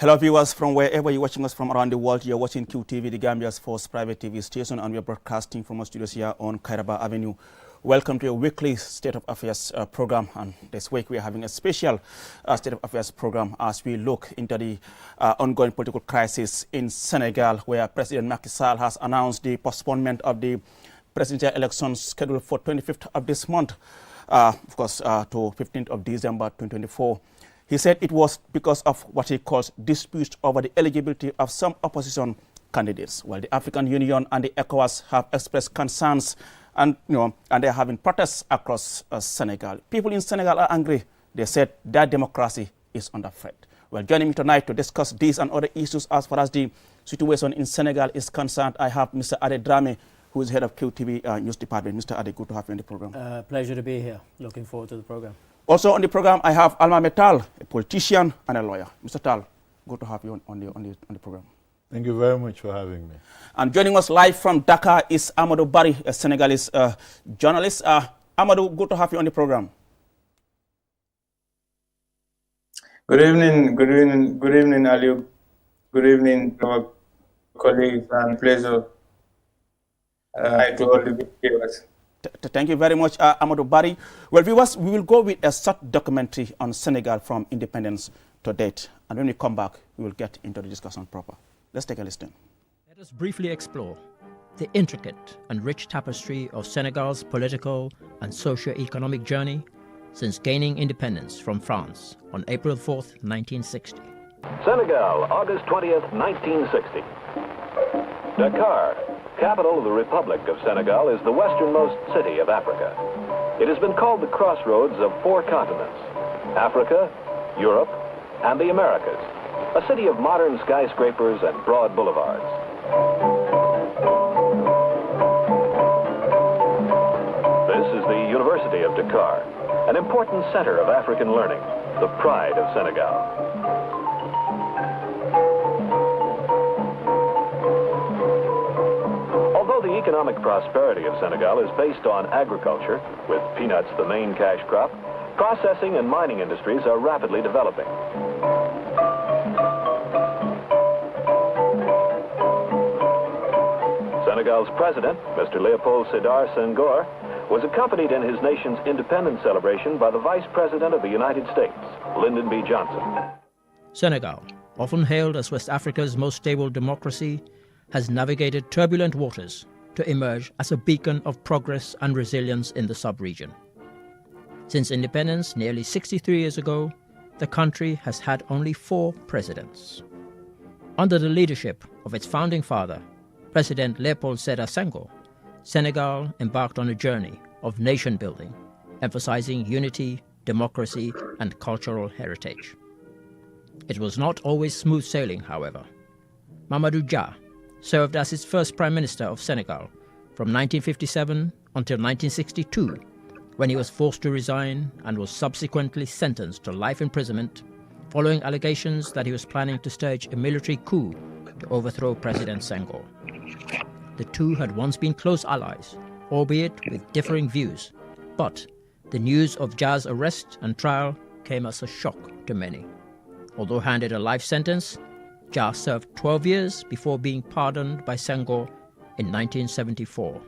Hello viewers from wherever you're watching us from around the world. You're watching QTV, the Gambia's first private TV station, and we're broadcasting from our studios here on Kairaba Avenue. Welcome to your weekly State of Affairs program, and this week we are having a special State of Affairs program as we look into the ongoing political crisis in Senegal, where President Macky Sall has announced the postponement of the presidential elections scheduled for 25th of this month, of course, to 15th of December 2024. He said it was because of what he calls disputes over the eligibility of some opposition candidates. While the African Union and the ECOWAS have expressed concerns, and they're having protests across Senegal. People in Senegal are angry. They said their democracy is under threat. Well, joining me tonight to discuss these and other issues as far as the situation in Senegal is concerned, I have Mr. Ade Drame, who is head of QTV News Department. Mr. Ade, good to have you on the program. Pleasure to be here. Looking forward to the program. Also on the program, I have Alma Metal, a politician and a lawyer. Mr. Tal, good to have you on the program. Thank you very much for having me. And joining us live from Dakar is Amadou Barry, a Senegalese journalist. Amadou, good to have you on the program. Good evening, Aliou. Good evening to our colleagues, and pleasure to all the viewers. Thank you very much, Amadou Barry. Well, viewers, we will go with a short documentary on Senegal from independence to date. And when we come back, we will get into the discussion proper. Let's take a listen. Let us briefly explore the intricate and rich tapestry of Senegal's political and socio-economic journey since gaining independence from France on April 4th, 1960. Senegal, August 20th, 1960. Dakar, capital of the Republic of Senegal, is the westernmost city of Africa. It has been called the crossroads of 4 continents: Africa, Europe, and the Americas. A city of modern skyscrapers and broad boulevards. This is the University of Dakar, an important center of African learning, the pride of Senegal. Although the economic prosperity of Senegal is based on agriculture, with peanuts the main cash crop, processing and mining industries are rapidly developing. Senegal's president, Mr. Léopold Sédar Senghor, was accompanied in his nation's independence celebration by the Vice President of the United States, Lyndon B. Johnson. Senegal, often hailed as West Africa's most stable democracy, has navigated turbulent waters to emerge as a beacon of progress and resilience in the sub-region. Since independence nearly 63 years ago, the country has had only 4 presidents. Under the leadership of its founding father, President Léopold Sédar Senghor, Senegal embarked on a journey of nation-building, emphasizing unity, democracy, and cultural heritage. It was not always smooth sailing, however. Mamadou Dia served as its first Prime Minister of Senegal from 1957 until 1962, when he was forced to resign and was subsequently sentenced to life imprisonment following allegations that he was planning to stage a military coup to overthrow President Senghor. The two had once been close allies, albeit with differing views, but the news of Dia's arrest and trial came as a shock to many. Although handed a life sentence, Dia served 12 years before being pardoned by Senghor in 1974.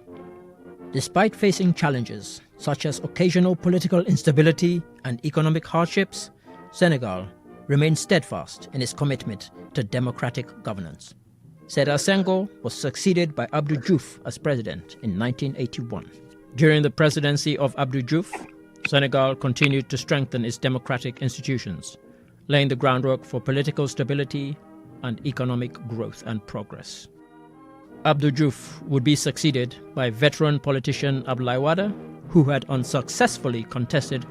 Despite facing challenges such as occasional political instability and economic hardships, Senegal remained steadfast in its commitment to democratic governance. Sédar Senghor was succeeded by Abdou Diouf as president in 1981. During the presidency of Abdou Diouf, Senegal continued to strengthen its democratic institutions, laying the groundwork for political stability and economic growth and progress. Abdou Diouf would be succeeded by veteran politician Abdoulaye Wade, who had unsuccessfully contested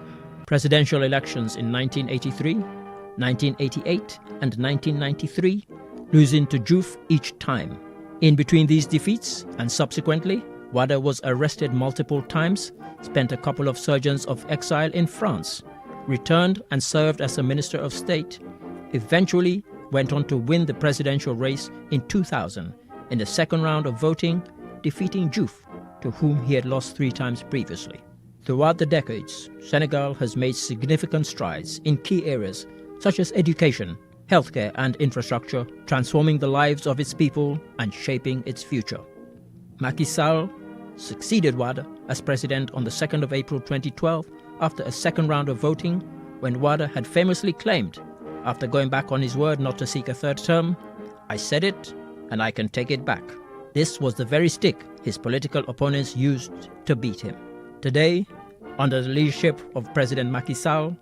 presidential elections in 1983, 1988, and 1993, losing to Diouf each time. In between these defeats, and subsequently, Wade was arrested multiple times, spent a couple of sojourns of exile in France, returned and served as a Minister of State, eventually went on to win the presidential race in 2000 in the second round of voting, defeating Diouf, to whom he had lost 3 times previously. Throughout the decades, Senegal has made significant strides in key areas such as education, healthcare and infrastructure, transforming the lives of its people and shaping its future. Macky Sall succeeded Wade as president on the 2nd of April 2012 after a second round of voting, when Wade had famously claimed, after going back on his word not to seek a third term, "I said it and I can take it back." This was the very stick his political opponents used to beat him. Today, under the leadership of President Macky Sall,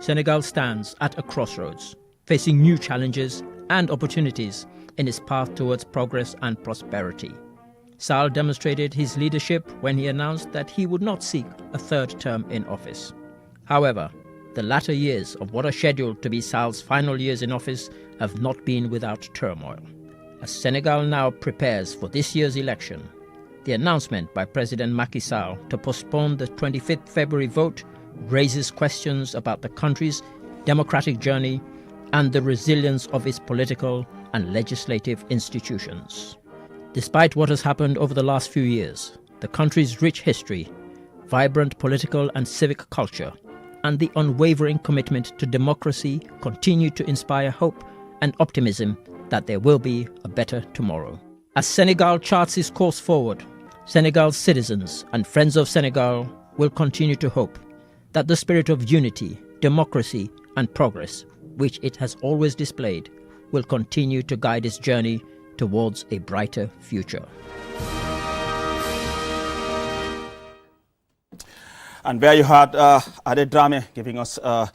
Senegal stands at a crossroads, facing new challenges and opportunities in its path towards progress and prosperity. Sall demonstrated his leadership when he announced that he would not seek a third term in office. However, the latter years of what are scheduled to be Sall's final years in office have not been without turmoil. As Senegal now prepares for this year's election, the announcement by President Macky Sall to postpone the 25th February vote raises questions about the country's democratic journey and the resilience of its political and legislative institutions. Despite what has happened over the last few years, the country's rich history, vibrant political and civic culture, and the unwavering commitment to democracy continue to inspire hope and optimism that there will be a better tomorrow. As Senegal charts its course forward, Senegal's citizens and friends of Senegal will continue to hope that the spirit of unity, democracy, and progress, which it has always displayed, will continue to guide its journey towards a brighter future. And there you had Ade Drame giving us a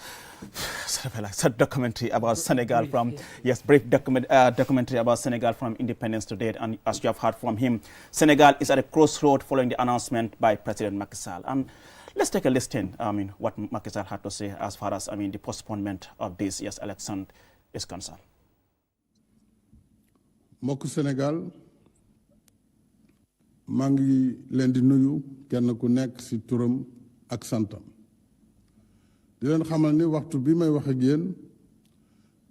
documentary about Senegal from, yes, brief documentary about Senegal from independence to date. And as you have heard from him, Senegal is at a crossroad following the announcement by President Macky Sall. And let's take a listen, what Macky Sall had to say as far as, the postponement of this year's election is concerned. mbokk Sénégal maa ngi leen di nuyu kenn ku nekk ci turam ak santam di leen xamal ni waxtu bi may wax ak yéen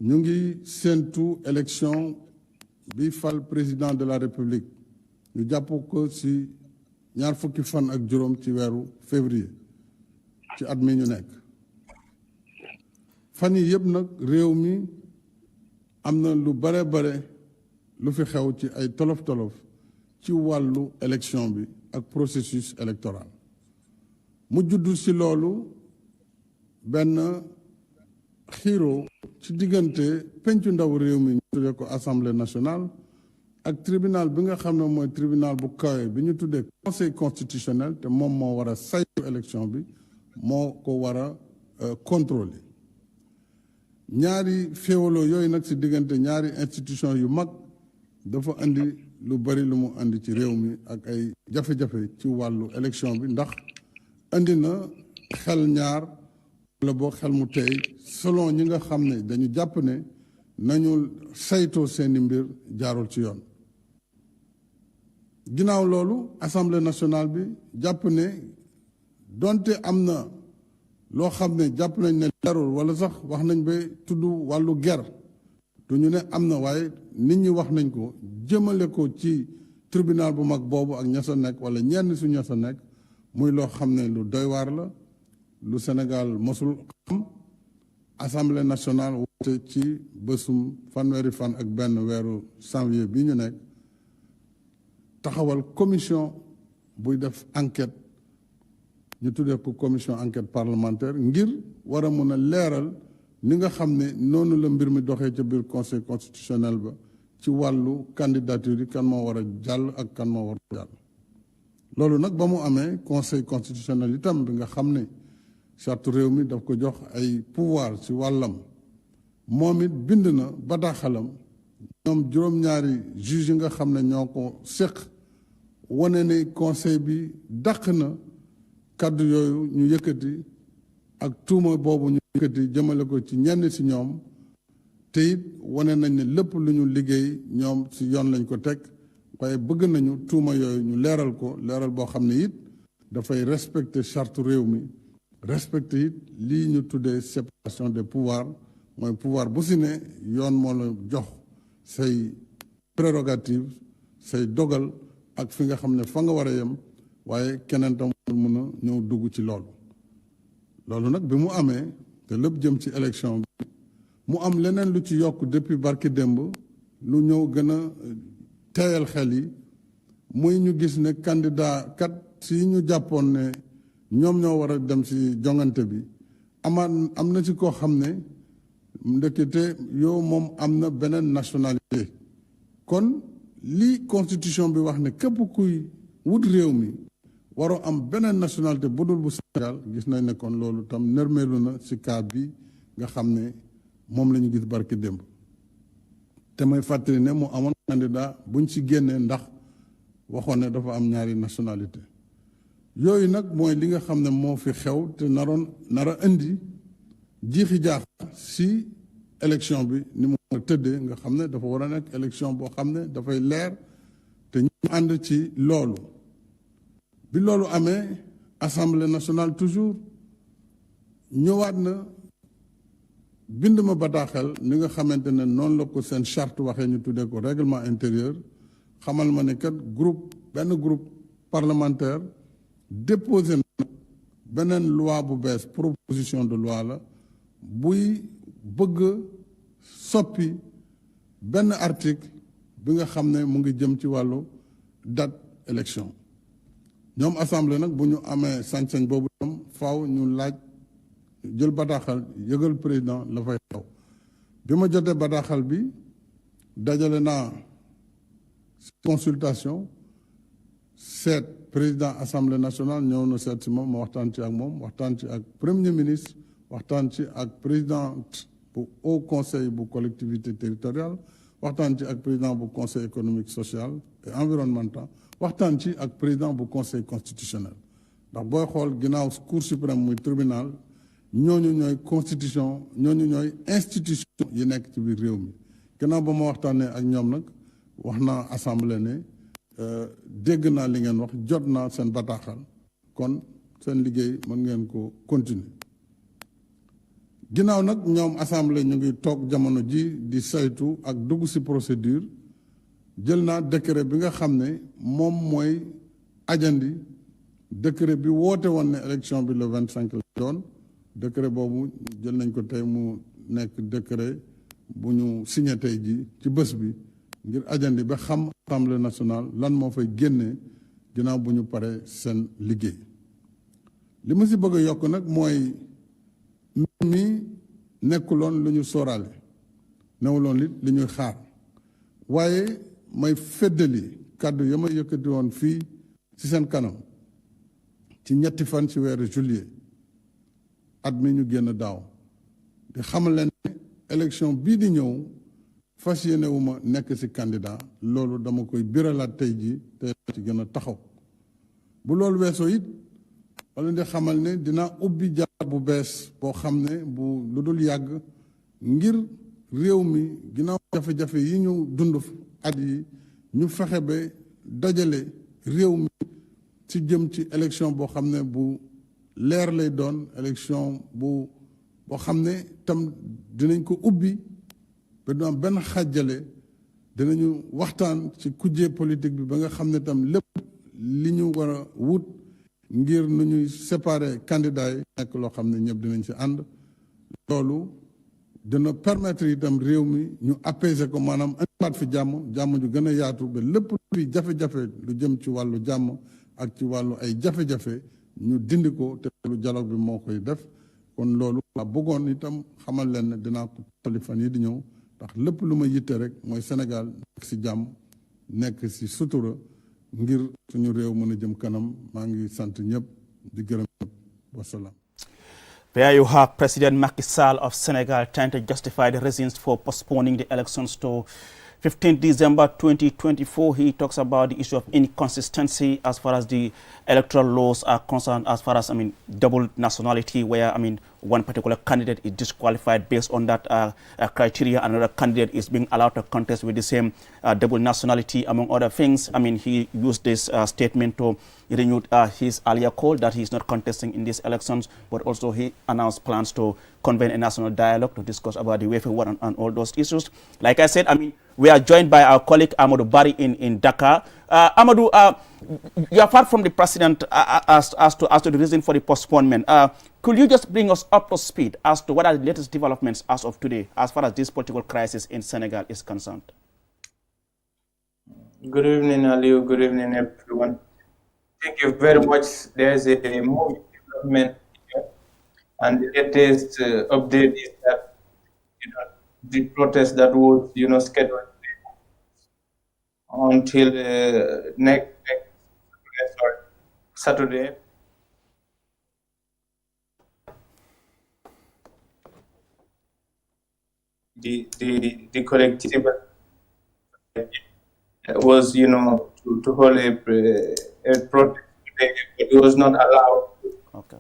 ñu ngi séentu élection bi fal président de la République ñu jàpp ko ci ñaar fukki fan ak juróom ci weeru février ci at mi ñu nekk fan yi yëpp nag réew mi am na lu bare lu fi xew ci ay tolof-tolof ci wàllu élection bi ak processus électoral mu juddu ci loolu benn xiiro ci diggante pencu ndaw réew mi ñu tuddee ko assemblée nationale ak tribunal bi nga xam ne mooy tribunal bu kawe bi ñu tuddee conseil constitutionnel te moom moo war a saytu élection bi moo ko war a contrôler ñaari féewaloo yooyu nag ci diggante ñaari institution yu mag dafa andi lu bari lu mu andi ci réew mi ak ay jafe-jafe ci wàllu élection bi ndax andi na xel ñaar wala boo xel mu tey selon ñi nga xam ne dañu jàpp ne nañu saytoo seeni mbir jaarul ci yoon ginnaaw loolu assemblée nationale bi jàpp ne donte am na loo xam ne jàpp nañ ne leerul wala sax wax nañ ba tudd wàllu ger du ñu ne am na waaye nit ñi wax nañ ko jëmale ko ci tribunal bu mag boobu ak ña sa nekk wala ñenn su ña sa nekk muy loo xam ne lu doy waar la lu Sénégal mosul xam assemblée nationale woote ci bésum fanweeri fan ak benn weeru janvier bi ñu nekk taxawal commission buy def enquête ñu tuddee ko commission enquête parlementaire ngir war a mën a leeral ni nga xam ne noonu la mbir mi doxee ca biir conseil constitutionnel ba ci wàllu candidature yi kan moo war a jàll ak kan moo war a jàll loolu nag ba mu amee conseil constitutionnel itam bi nga xam ne charte réew mi daf ko jox ay pouvoir ci wàllam moom it bind na bataaxalam ñoom juróom-ñaari juge yi nga xam ne ñoo ko séq wane ne conseil bi dàq na kàddu yooyu ñu yëkkati ak tuuma boobu ñu yëkkati jëmale ko ci ñenn ci ñoom te it wane nañ ne lépp lu ñu liggéey ñoom ci yoon lañ ko teg waaye bëgg nañu tuuma yooyu ñu leeral ko leeral boo xam ne it dafay respecter charte réew mi respecter it lii ñu tuddee séparation des pouvoirs mooy pouvoir bu si ne yoon moo la jox say prérogative say dogal ak fi nga xam ne fa nga war a yem waaye keneen tam mën a ñëw dugg ci loolu nag bi mu amee te lépp jëm ci élection bi mu am leneen lu ci yokk depuis barki démb lu ñëw gën a teeyal xel yi muy ñu gis ne candidat kat si ñu jàppoon ne ñoom ñoo war a dem si jongante bi am na ci koo xam ne ndekete yow moom am na beneen nationalité kon li constitution bi wax ne képp kuy wut réew mi waroo am beneen nationalité bu dul bu Sénégal gis nañ ne kon loolu tam nërmeelu na si cas bi nga xam ne moom la ñu gis barki démb te may fàttali ne mu amoon candidat buñ ci génnee ndax waxoon ne dafa am ñaari nationalité yooyu nag mooy li nga xam ne moo fi xew te nara indi jiixi jaax si élection bi ni mu tëddee nga xam ne dafa war a nekk élection boo xam ne dafay leer te ñu ànd ci loolu bi loolu amee assemblée nationale toujours ñëwaat na bind ma bataaxel ni nga xamante ne noonu la ko seen charte waxee ñu tuddee ko règlement intérieur xamal ma ne kat benn groupe parlementaire déposé na beneen loi bu bees proposition de loi la buy bëgg soppi benn article bi nga xam ne mu ngi jëm ci wàllu date élection ñoom assemblée nag bu ñu amee sañ-sañ boobu tam faaw ñu laaj jël bataaxal yëgal président la fay xew bi ma jotee bataaxal bi dajale naa consultation seet président assemblée nationale ñëw na seet si moom ma waxtaan ci ak moom waxtaan ci ak premier ministre waxtaan ci ak président bu haut conseil bu collectivité territoriale waxtaan ci ak président bu conseil économique social et environnemental waxtaan ci ak président bu conseil constitutionnel ndax booy xool ginnaaw cour suprême muy tribunal ñooñu ñooy constitution ñooñu ñooy institution yi nekk ci biir réew mi ginnaaw ba ma waxtaanee ak ñoom nag wax naa assemblée ne dégg naa li ngeen wax jot naa seen bataaxal kon seen liggéey mën ngeen ko continuer ginnaaw nag ñoom assemblée ñu ngi toog jamono ji di saytu ak dugg ci procédure jël naa décret bi nga xam ne moom mooy ajandi décret bi woote woon ne élection bi le 25 la doon décret boobu jël nañ ko tey mu nekk décret bu ñu signé tey ji ci bés bi ngir ajandi ba xam assemblée nationale lan moo fay génnee ginnaaw bu ñu paree seen liggéey li ma si bëgg a yokk nag mooy mi nekkuloon lu ñu sóoraale newuloon li ñuy xaar waaye may feddali kàddu ya ma yëkkati woon fii ci seen kanam ci ñetti fan ci weeru juillet at mi ñu génn daaw di xamal leen ne élection bii di ñëw fas yéene wu ma nekk ci candidat loolu dama koy biralaat tey ji te ci gën a taxaw bu loolu weesoo it wala di xamal ne dinaa ubbi jaar bu bees boo xam ne bu lu dul yàgg ngir réew mi ginnaaw jafe-jafe yi ñu dund at yi ñu fexe ba dajale réew mi ci jëm ci élection boo xam ne bu leer lay doon élection boo xam ne tam dinañ ko ubbi ba du am benn xàjjale dinañu waxtaan ci kujje politique bi ba nga xam ne tam lépp li ñu war a wut ngir nu ñuy séparer candidats yi nekk loo xam ne ñëpp dinañ ci ànd loolu dina permettre itam réew mi ñu apaiser ko maanaam indiwaat fi jàmm ju gën a yaatu ba lépp luy jafe-jafe lu jëm ci wàllu jàmm ak ci wàllu ay jafe-jafe ñu dindi ko te lu dialogue bi moo koy def kon loolu la bëggoon itam xamal leen ne dinaa ko tali fan yi di ñëw ndax lépp lu ma yitte rek mooy Sénégal nekk ci jàmm nekk ci sutura ngir suñu réew mën a jëm kanam maa ngi sant ñëpp di gërëm ñëpp wasalaam. There you have President Macky Sall of Senegal trying to justify the reasons for postponing the elections to 15 December 2024. He talks about the issue of inconsistency as far as the electoral laws are concerned, as far as, double nationality, where, one particular candidate is disqualified based on that criteria. Another candidate is being allowed to contest with the same double nationality, among other things. He used this statement to renew his earlier call that he is not contesting in these elections, but also he announced plans to convene a national dialogue to discuss about the way forward and all those issues. Like I said, we are joined by our colleague Amadou Barry in Dakar. Amadou, you have heard from the president as to the reason for the postponement. Could you just bring us up to speed as to what are the latest developments as of today, as far as this political crisis in Senegal is concerned? Good evening, Aliu. Good evening, everyone. Thank you very much. There's a moving development here, and the latest update is that the protest that was scheduled until next Saturday. The collective was to hold a protest today, but it was not allowed. Okay.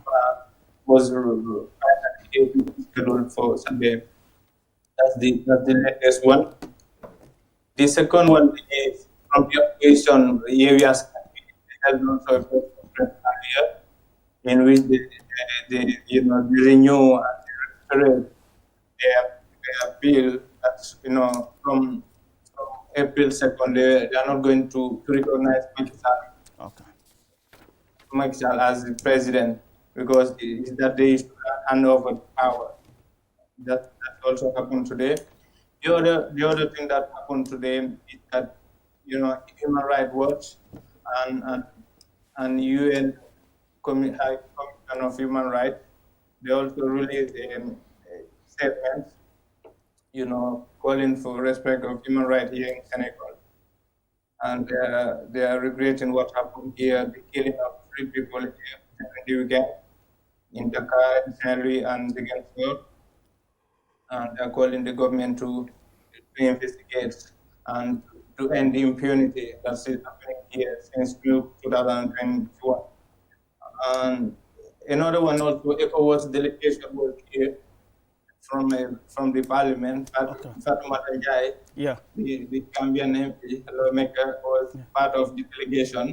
Was scheduled for Sunday. That's the latest one. The second one is from the occasion areas held also a press conference earlier, in which the renew and reiterate their bill that from April 2nd they are not going to recognize Macky Sall as the president, because it's that they should hand over power. That also happened today. The other thing that happened today is that Human Rights Watch and UN High Commission of Human Rights, they also released a statement, calling for respect of human rights here in Senegal. And they are regretting what happened here, the killing of 3 people here in the weekend, in Dakar, in Saint-Louis, and the Gensor. And they are calling the government to investigate and to end the impunity that's happening here since 2021. And another one also, ECOWAS delegation was here from the parliament. Fatoumata Ndiaye, the Gambian MP, lawmaker, was part of the delegation.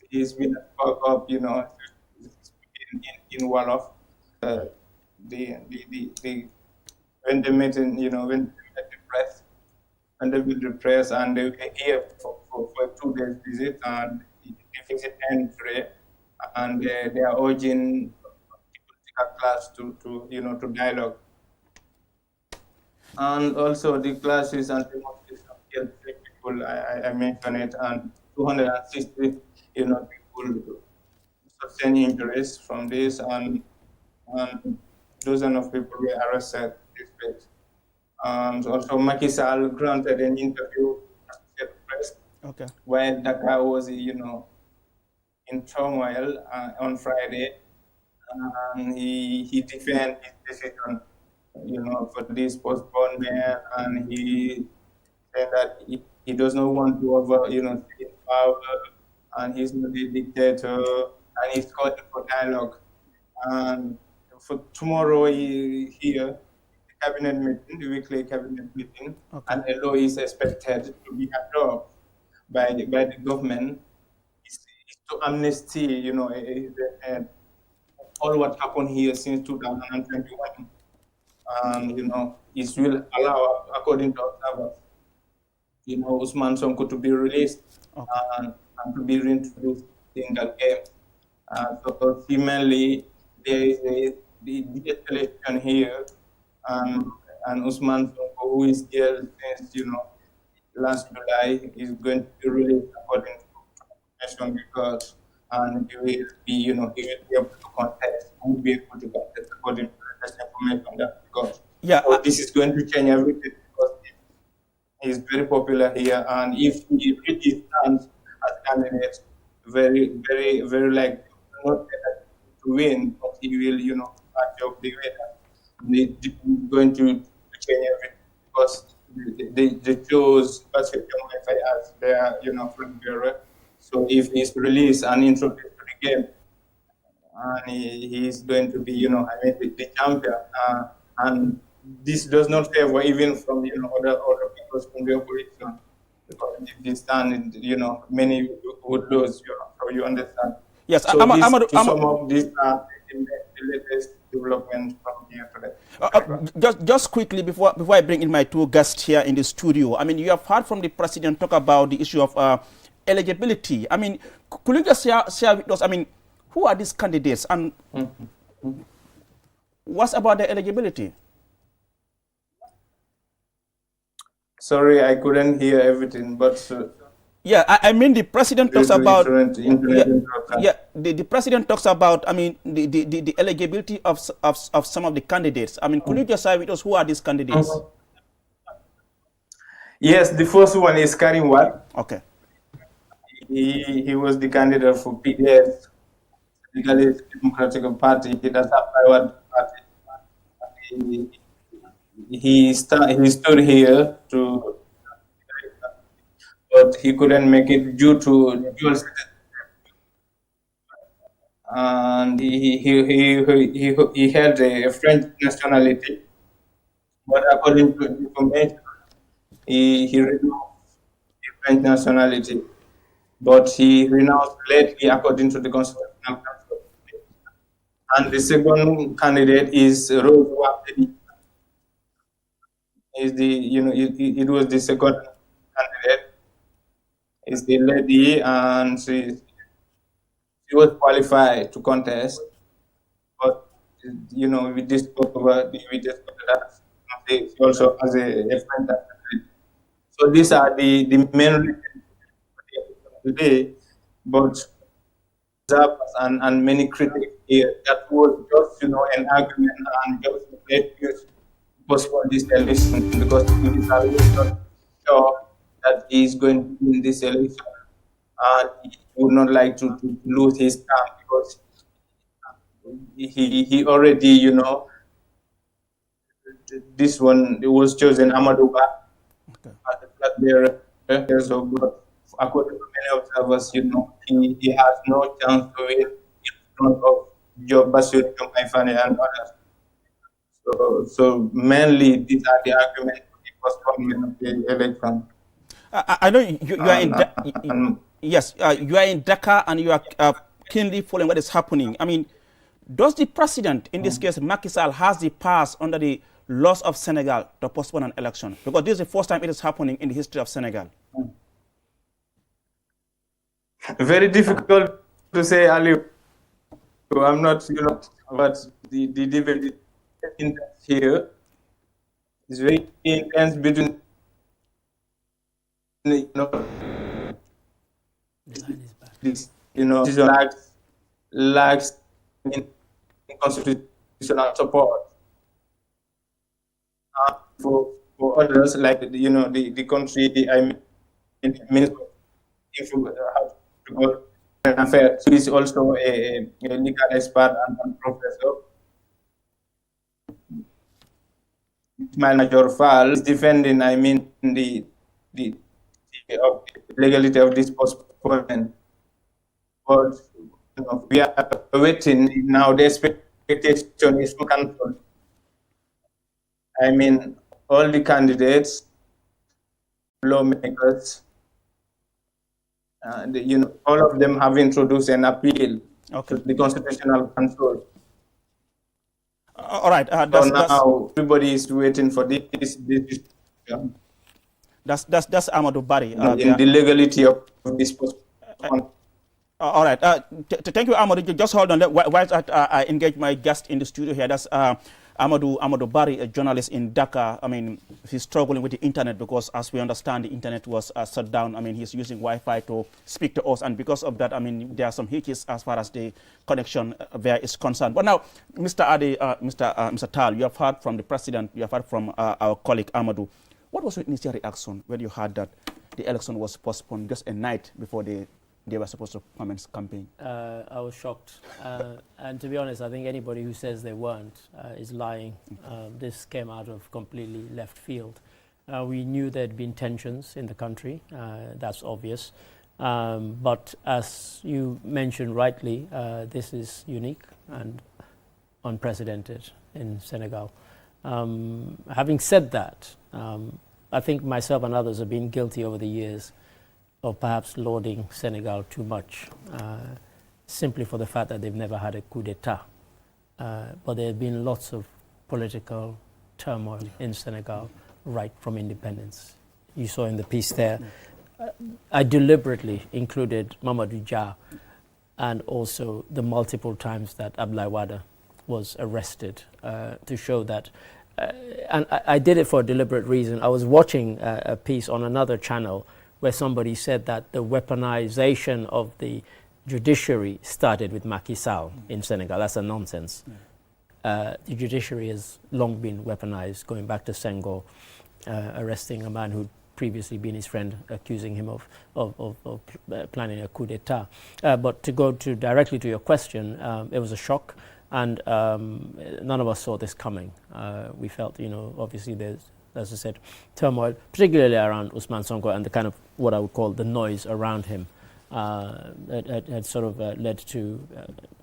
He's been spoke up, in Wolof. When they met when they met the press, and they were here for a 2 days visit, and the visit ended today, and they are urging the political class to dialogue. And also the clashes and demonstrations killed 3 people, I mentioned it, and 260 people sustained injuries from this, and dozens of people were arrested this week. And also Macky Sall granted an interview to the press while Dakar was in turmoil on Friday, and he defended his decision for this postponement, and he said that he does not want to take power, and he's not a dictator, and he's calling for dialogue. And for tomorrow here, the cabinet meeting, the weekly cabinet meeting, and a law is expected to be adopted by the government. Is to amnesty, all what happened here since 2021. And it will allow, according to observers, Usman Sonko to be released and to be reintroduced in that game. So seemingly there is the de-escalation here, and Usman Sonko, who is jailed since last July, is going to be released according to information because, and he will be able to contest, and be able to contest according to the information that we got. So this is going to change everything because he's very popular here, and if he really stands as candidate, very, very, very likely not to win, but he will, match up the winner. They're going to change everything because they chose Patrick as their, front bearer. So if he's released and introduced to the game, and he's going to be, the champion, and this does not favor even from other people from the opposition, because if they stand, many would lose. So you understand. Yes, so to sum up, these are the latest developments from here today. Just quickly before I bring in my 2 guests here in the studio, you have heard from the president talk about the issue of eligibility. Could you just share with us? Who are these candidates? And What's about the eligibility? Sorry, I couldn't hear everything, but Yeah, I mean the president due talks to about internet interruption. yeah the president talks about, I mean, the eligibility of some of the candidates. I mean, could you just say with us who are these candidates? Yes, the first one is Karim Wad. Okay. He was the candidate for PDS, Senegalese Democratic Party. That's a private party. He stood here to, but he couldn't make it due to dual citizenship. And he had a French nationality, but according to information, he renounced the French nationality, but he renounced lately according to the Constitutional Council. And the second candidate is Rose Wapedi. Is the it was the second candidate. Is the lady, and she was qualified to contest, but we discovered that she also has a French nationality. So these are the main reasons today, but and many critics here that was just an argument and just a great excuse to postpone this election because it is not sure that he is going to win this election and he would not like to lose his term because he already this one it was chosen Amadou Ba as the flag bearer. So, but according to many observers, he has no chance to win in front of Joe Bassirou Diomaye Faye and others. So mainly these are the arguments for the postponement of the election. I know you are in yes, you are in Dakar and you are keenly following what is happening. I mean, does the president, in this case Macky Sall, has the powers under the laws of Senegal to postpone an election? Because this is the first time it is happening in the history of Senegal. Very difficult to say, Ali. I'm not, but the debate here is very intense between, this, lacks in constitutional support. For others, like the country, I mean, Minister of Affairs, who is also a legal expert and professor. Ismail Major Fall is defending, I mean, the legality of this postponement. But we are waiting now. The expectation is to cancel. I mean, all the candidates, lawmakers, all of them have introduced an appeal to the Constitutional Council. All right. So now everybody is waiting for this. That's Amadou Barry. In the legality of this postponement. All right. Thank you, Amadou. Just hold on. While I engage my guest in the studio here, that's Amadou Barry, a journalist in Dhaka. I mean, he's struggling with the internet because, as we understand, the internet was shut down. I mean, he's using Wi-Fi to speak to us, and because of that, I mean, there are some hitches as far as the connection there is concerned. But now, Mr. Adi, Mr. Tal, you have heard from the president, you have heard from our colleague Amadou. What was your initial reaction when you heard that the election was postponed just a night before they were supposed to commence campaign? I was shocked. And to be honest, I think anybody who says they weren't is lying. This came out of completely left field. We knew there had been tensions in the country. That's obvious. But as you mentioned rightly, this is unique and unprecedented in Senegal. Having said that, I think myself and others have been guilty over the years of perhaps lauding Senegal too much, simply for the fact that they've never had a coup d'etat. But there have been lots of political turmoil in Senegal right from independence. You saw in the piece there, I deliberately included Mamadou Dia and also the multiple times that Abdoulaye Wade was arrested to show that. And I did it for a deliberate reason. I was watching a piece on another channel where somebody said that the weaponization of the judiciary started with Macky Sall in Senegal. That's a nonsense. The judiciary has long been weaponized, going back to Senghor, arresting a man who'd previously been his friend, accusing him of planning a coup d'etat. But to go directly to your question, it was a shock, and none of us saw this coming. We felt, obviously there's, as I said, turmoil, particularly around Ousmane Sonko and the kind of what I would call the noise around him. Had sort of led to,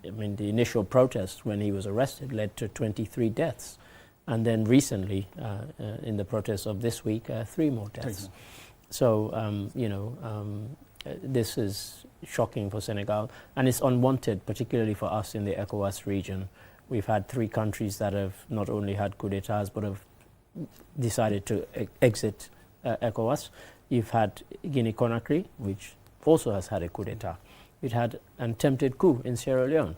the initial protests when he was arrested led to 23 deaths. And then recently, in the protests of this week, 3 more deaths. So, this is shocking for Senegal, and it's unwanted, particularly for us in the ECOWAS region. We've had 3 countries that have not only had coup d'etats, but have decided to exit ECOWAS. You've had Guinea-Conakry, which also has had a coup d'etat. It had an attempted coup in Sierra Leone.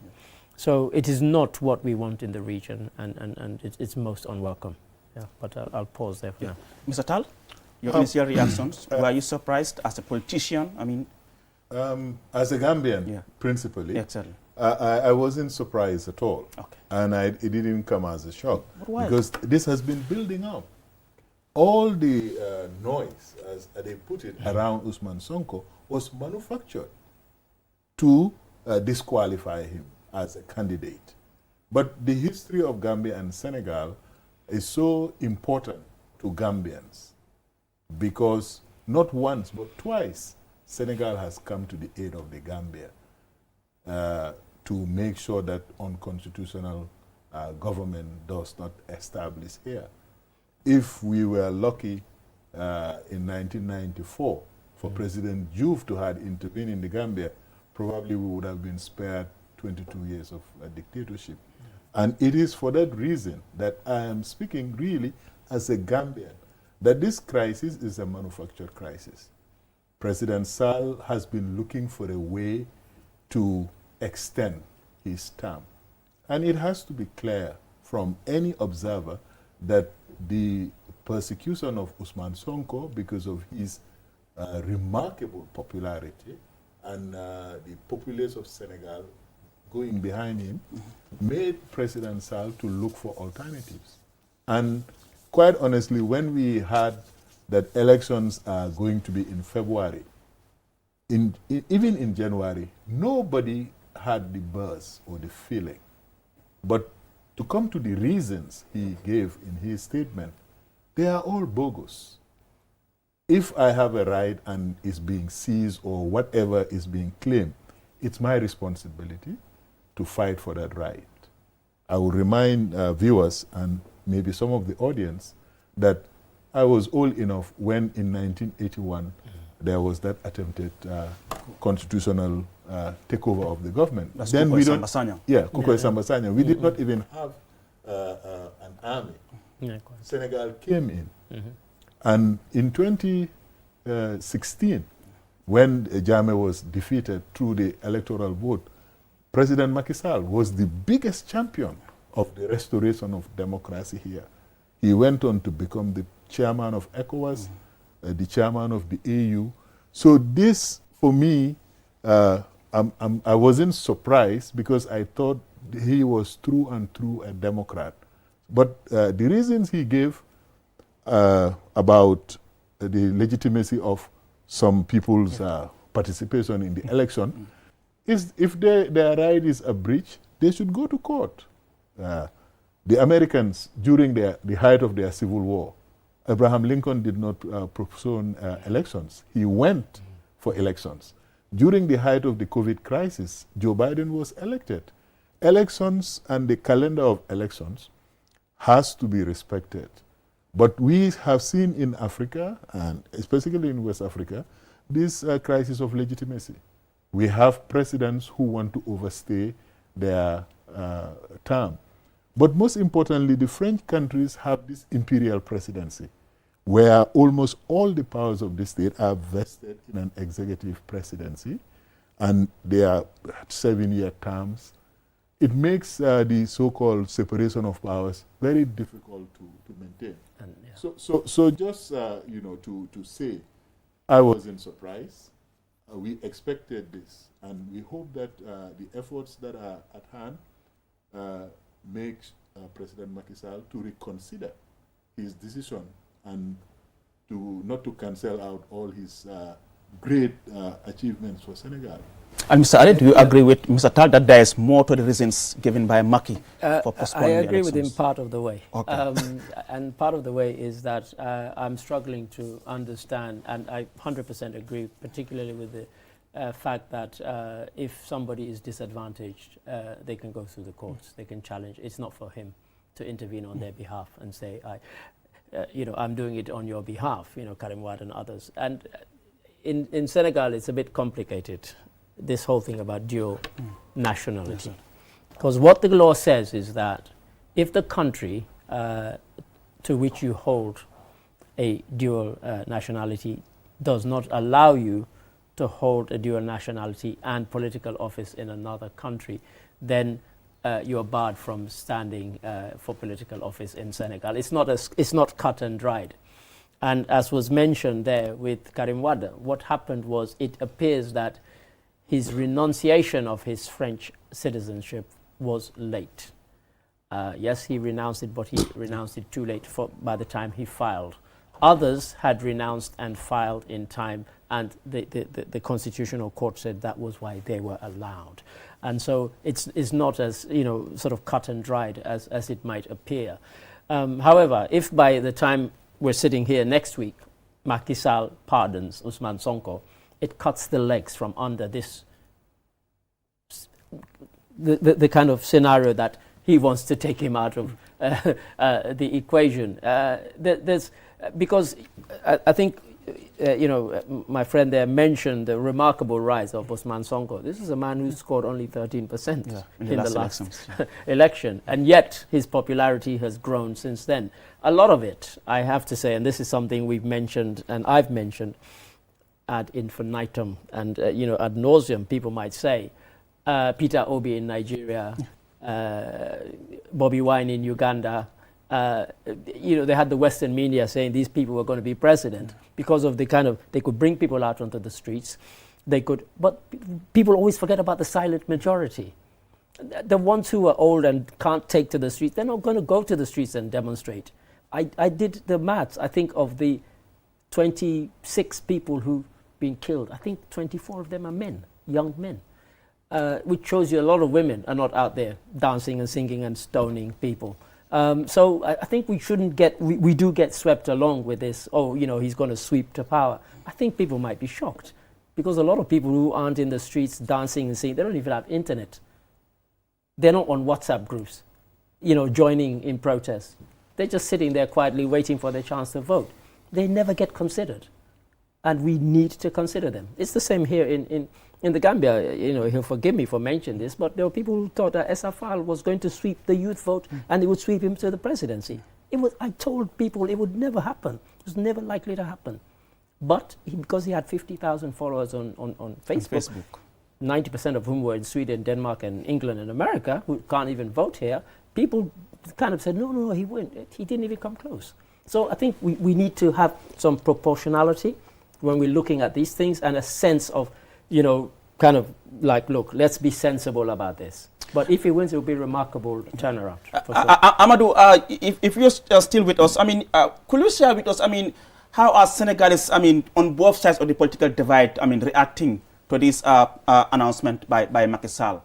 So it is not what we want in the region, and it's most unwelcome. Yeah, but I'll pause there for now. Mr. Tal, your initial reactions, were you surprised as a politician? As a Gambian, principally, exactly. I wasn't surprised at all. Okay. And it didn't come as a shock. But why? Because this has been building up. All the noise, as they put it, around Ousmane Sonko was manufactured to disqualify him as a candidate. But the history of Gambia and Senegal is so important to Gambians because not once but twice Senegal has come to the aid of the Gambia to make sure that unconstitutional government does not establish here. If we were lucky in 1994 for President Diouf to have intervened in the Gambia, probably we would have been spared 22 years of dictatorship. And it is for that reason that I am speaking really as a Gambian, that this crisis is a manufactured crisis. President Sall has been looking for a way to extend his term. And it has to be clear from any observer that the persecution of Ousmane Sonko, because of his remarkable popularity and the populace of Senegal going behind him, made President Sall to look for alternatives. And quite honestly, when we heard that elections are going to be in February, even in January, nobody had the buzz or the feeling. But to come to the reasons he gave in his statement, they are all bogus. If I have a right and is being seized or whatever is being claimed, it's my responsibility to fight for that right. I will remind viewers and maybe some of the audience that I was old enough when in 1981 there was that attempted constitutional takeover of the government. That's then Kukwai we don't, Sambasanya. Yeah, Kukwai Sambasanya. We did not even have an army. Senegal came in. And in 2016, when Jammeh was defeated through the electoral vote, President Macky Sall was the biggest champion of the restoration of democracy here. He went on to become the chairman of ECOWAS, the chairman of the AU. So this, for me, I wasn't surprised because I thought he was through and through a Democrat. But the reasons he gave about the legitimacy of some people's participation in the election is if their right is a breach, they should go to court. The Americans, during the height of their civil war, Abraham Lincoln did not postpone elections. He went for elections. During the height of the COVID crisis, Joe Biden was elected. Elections and the calendar of elections has to be respected. But we have seen in Africa, and especially in West Africa, this crisis of legitimacy. We have presidents who want to overstay their term. But most importantly, the French countries have this imperial presidency, where almost all the powers of the state are vested in an executive presidency, and they are 7-year terms. it makes the so-called separation of powers very difficult to maintain. And, yeah. So just to say, I wasn't surprised. We expected this, and we hope that the efforts that are at hand makes President Macky Sall to reconsider his decision and not to cancel out all his great achievements for Senegal. And Mr. Ade, do you agree with Mr. Tal that there is more to the reasons given by Macky for postponing the I agree with him elections? part of the way. Okay. And part of the way is that I'm struggling to understand, and I 100% agree, particularly with the fact that if somebody is disadvantaged, they can go through the courts, they can challenge. It's not for him to intervene on their behalf and say, I'm doing it on your behalf, Karim Wade and others. And in Senegal, it's a bit complicated, this whole thing about dual nationality. Because what the law says is that if the country to which you hold a dual nationality does not allow you to hold a dual nationality and political office in another country, then you are barred from standing for political office in Senegal. It's not cut and dried. And as was mentioned there with Karim Wade, what happened was it appears that his renunciation of his French citizenship was late. Yes, he renounced it, but he renounced it too late by the time he filed. Others had renounced and filed in time, and the Constitutional Court said that was why they were allowed. And so it's not as, sort of cut and dried as it might appear. However, if by the time we're sitting here next week, Macky Sall pardons Ousmane Sonko, it cuts the legs from under this, the kind of scenario that he wants to take him out of the equation. Because I think, my friend there mentioned the remarkable rise of Ousmane Sonko. This is a man who scored only 13% in the last election, and yet his popularity has grown since then. A lot of it, I have to say, and this is something we've mentioned and I've mentioned ad infinitum and ad nauseum, people might say. Peter Obi in Nigeria, Bobby Wine in Uganda. They had the Western media saying these people were going to be president because of the they could bring people out onto the streets. But people always forget about the silent majority. The ones who are old and can't take to the streets, they're not going to go to the streets and demonstrate. I did the maths. I think of the 26 people who've been killed, I think 24 of them are men, young men. Which shows you a lot of women are not out there dancing and singing and stoning people. So I think we shouldn't we do get swept along with this, he's going to sweep to power. I think people might be shocked because a lot of people who aren't in the streets dancing and singing, they don't even have internet. They're not on WhatsApp groups, joining in protests. They're just sitting there quietly waiting for their chance to vote. They never get considered. And we need to consider them. It's the same here in the Gambia. He'll forgive me for mentioning this, but there were people who thought that SFL was going to sweep the youth vote and it would sweep him to the presidency. I told people it would never happen. It was never likely to happen. But because he had 50,000 followers on Facebook, 90% of whom were in Sweden, Denmark, and England and America, who can't even vote here, people kind of said, no, he wouldn't. He didn't even come close. So I think we need to have some proportionality when we're looking at these things and a sense of, look, let's be sensible about this. But if he wins, it will be a remarkable turnaround. Amadou, if you're still with us, could you share with us, how are Senegalese, on both sides of the political divide, reacting to this announcement by Macky Sall?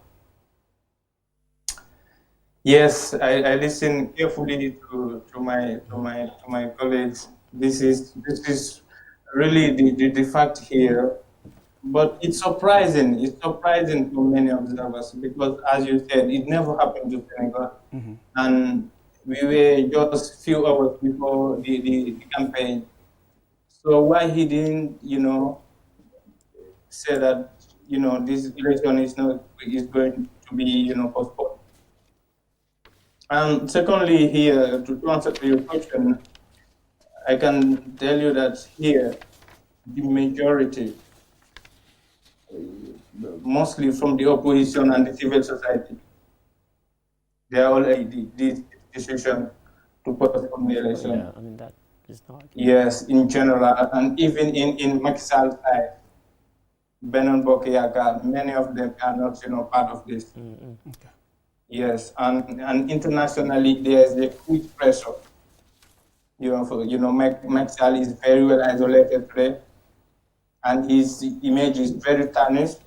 Yes, I listen carefully to my colleagues. This is really the fact here, but it's surprising. It's surprising to many observers because, as you said, it never happened to Senegal, and we were just few hours before the campaign. So why he didn't, say that this election is going to be postponed. And secondly, here, to answer to your question, I can tell you that here, the majority, mostly from the opposition and the civil society, they are already this decision to postpone the election. Yeah, I mean, that is not. Yes, in general, and even in Macky Sall's side, Benon Bokeyaka, many of them are not, part of this. Okay. Yes, and internationally, there's a huge pressure. Macky Sall is very well isolated today, and his image is very tarnished.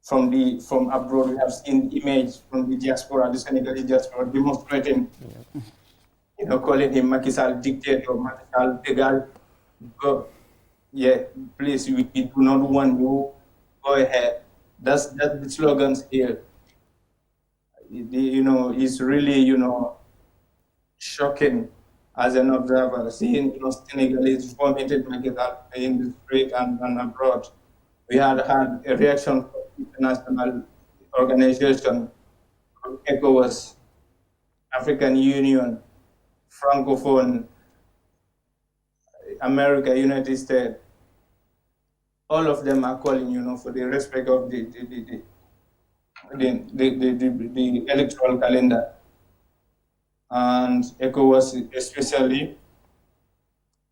From abroad, we have seen image from the diaspora, the Senegalese diaspora, demonstrating, calling him Macky Sall dictator, Macky Sall Tegal. Go, yeah, please, we do not want you. Go ahead. That's the slogans here. It's really, shocking as an observer, seeing, Senegalese vomited Macky Sall in the street and abroad. We had a reaction from international organization, ECOWAS, African Union, Francophone, America, United States. All of them are calling, for the respect of the electoral calendar. And ECOWAS especially,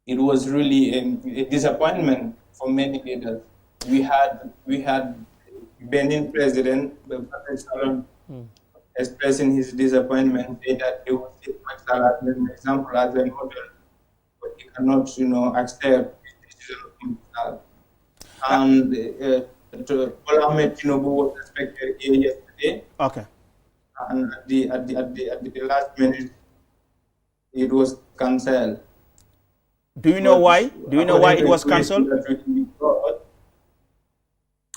it was really a disappointment for many leaders. We had Benin President Patrick Talon expressing his disappointment, saying that he would take Macky Sall as an example, as a model, but he cannot, accept the decision of Macky Sall. And Bola Ahmed Tinubu was expected here yesterday. Okay. And at the last minute, it was cancelled. Do you know why? Do you know why it was cancelled?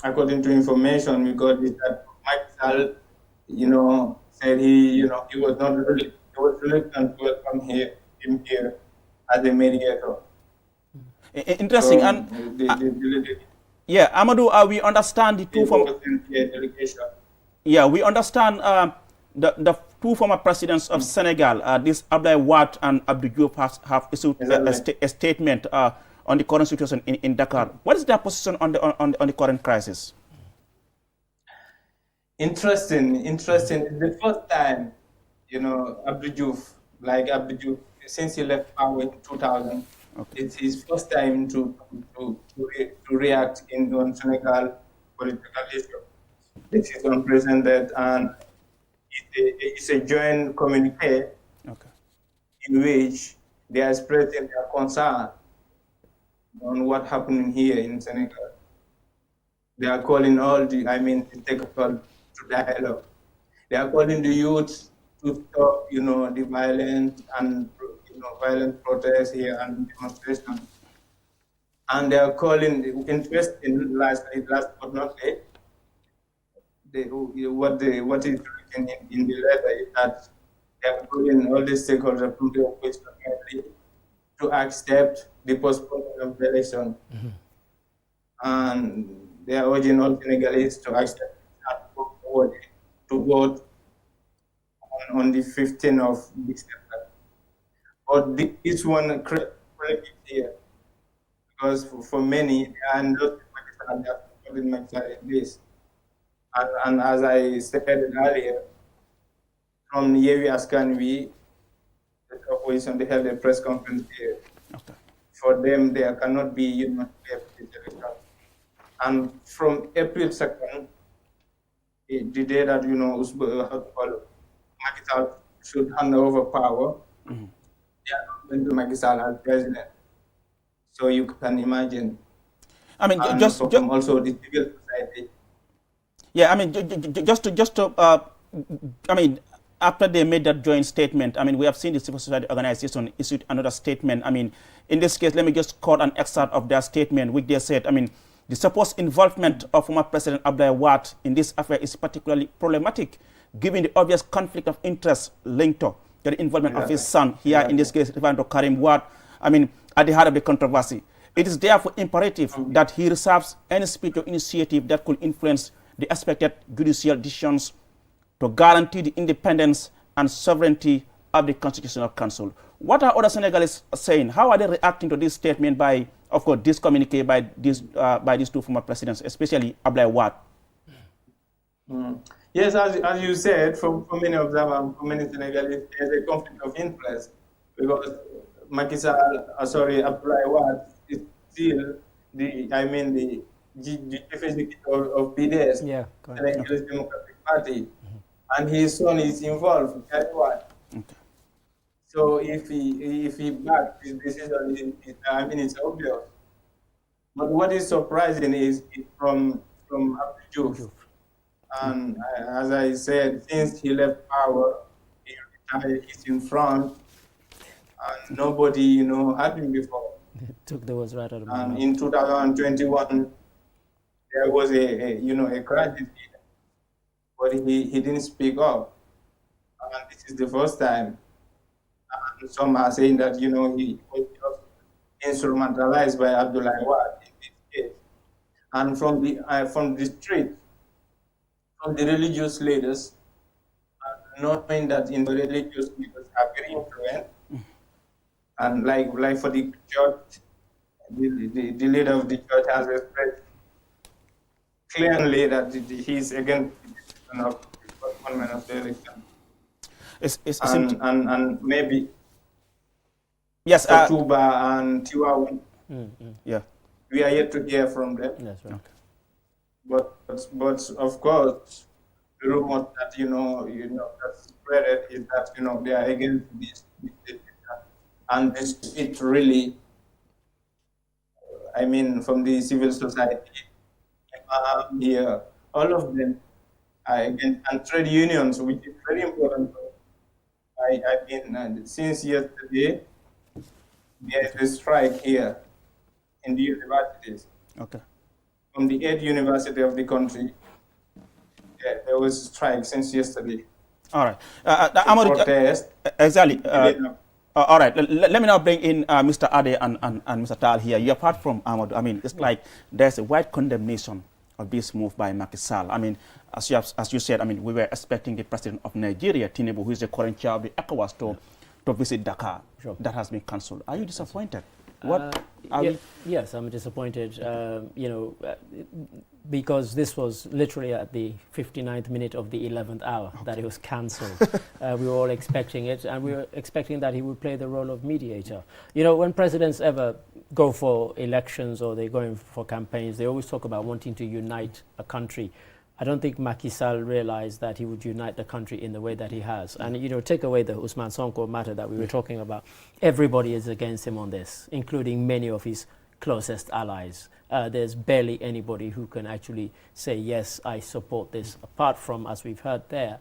According to information we got, is that Macky Sall, said he was not really, he was reluctant to welcome him here as a mediator. Interesting. So, and yeah, Amadou, we understand the two former. Yeah, we understand the two former presidents of Senegal, this Abdoulaye Wade and Abdou Diouf, have issued a statement on the current situation in Dakar. What is their position on the current crisis? Interesting. It's the first time, Abdou Diouf, since he left power in 2000, okay, it's his first time to react on Senegal political issue. This is unprecedented, and it's a joint communique, okay, in which they are expressing their concern on what happened here in Senegal. They are calling all the stakeholders to dialogue. They are calling the youth to stop, the violence and violent protests here and demonstrations. And they are calling, interesting, last but not least, what is written in the letter is that they are calling all the stakeholders from the opposition to accept the postponement of the election. And they are urging all Senegalese to accept and go forward to vote on the 15th of December. But this one credibility here, because for many, they are not supporting this. And as I stated earlier, from Yewi Askanwi, the opposition, they held a press conference here. Okay. For them, there cannot be, election. And from April 2nd, the day that, Macky Sall should hand over power, they are not going to Macky Sall as president. So you can imagine. I mean, just also the civil society. Yeah, I mean, after they made that joint statement, we have seen the civil society organization issued another statement. In this case, let me just quote an excerpt of their statement, which they said, the supposed involvement of former President Abdoulaye Wade in this affair is particularly problematic, given the obvious conflict of interest linked to the involvement of his son, here in this case, Reverend Karim Wade, at the heart of the controversy. It is therefore imperative that he reserves any speech or initiative that could influence the expected judicial decisions to guarantee the independence and sovereignty of the Constitutional Council. What are other Senegalese saying? How are they reacting to this statement by, of course, this communique by these two former presidents, especially Abdoulaye Wade? Yes, as you said, for many observers, for many Senegalese, there's a conflict of interest because Macky Sall, Abdoulaye Wade is still the chief executive of PDS, Yeah, correct. Senegalese Democratic Party, and his son is involved, Karim Wade. Okay. So if he backs his decision, it's obvious. But what is surprising is from Abdou Diouf. And as I said, since he left power, he retired, he's in front, and nobody, had him before. Took the words right out of my And mouth. in 2021, there was a crisis here, but he didn't speak up. And this is the first time. And some are saying that, he was just instrumentalized by Abdoulaye Wade in this case. And from the street, from the religious leaders, knowing that in the religious leaders are very influential, and like for the church, the leader of the church has expressed clearly that he's against the decision of the postponement of the election. And maybe yes, Otuba and Tiwawan, yeah, we are yet to hear from them. That's right. But of course, the rumor that that's spread is that they are against this, and it really, from the civil society here, all of them are against, and trade unions, which is very important. I've been since yesterday. There is a strike here in the universities. okay. From the 8th university of the country, there was a strike since yesterday. All right. Amadou, Protest. exactly. All right. Let me now bring in Mr. Ade and Mr. Tal here. You apart from Amadou, it's like there's a wide condemnation of this move by Macky Sall. As you said, we were expecting the president of Nigeria, Tinubu, who is the current chair of the ECOWAS, to visit Dakar. Sure. That has been cancelled. Are you disappointed? Yes, I'm disappointed, because this was literally at the 59th minute of the 11th hour that it was cancelled. We were all expecting it, and we were expecting that he would play the role of mediator. When presidents ever go for elections or they're going for campaigns, they always talk about wanting to unite a country. I don't think Macky Sall realized that he would unite the country in the way that he has. And, take away the Usman Sonko matter that we were talking about. Everybody is against him on this, including many of his closest allies. There's barely anybody who can actually say, yes, I support this, apart from, as we've heard there,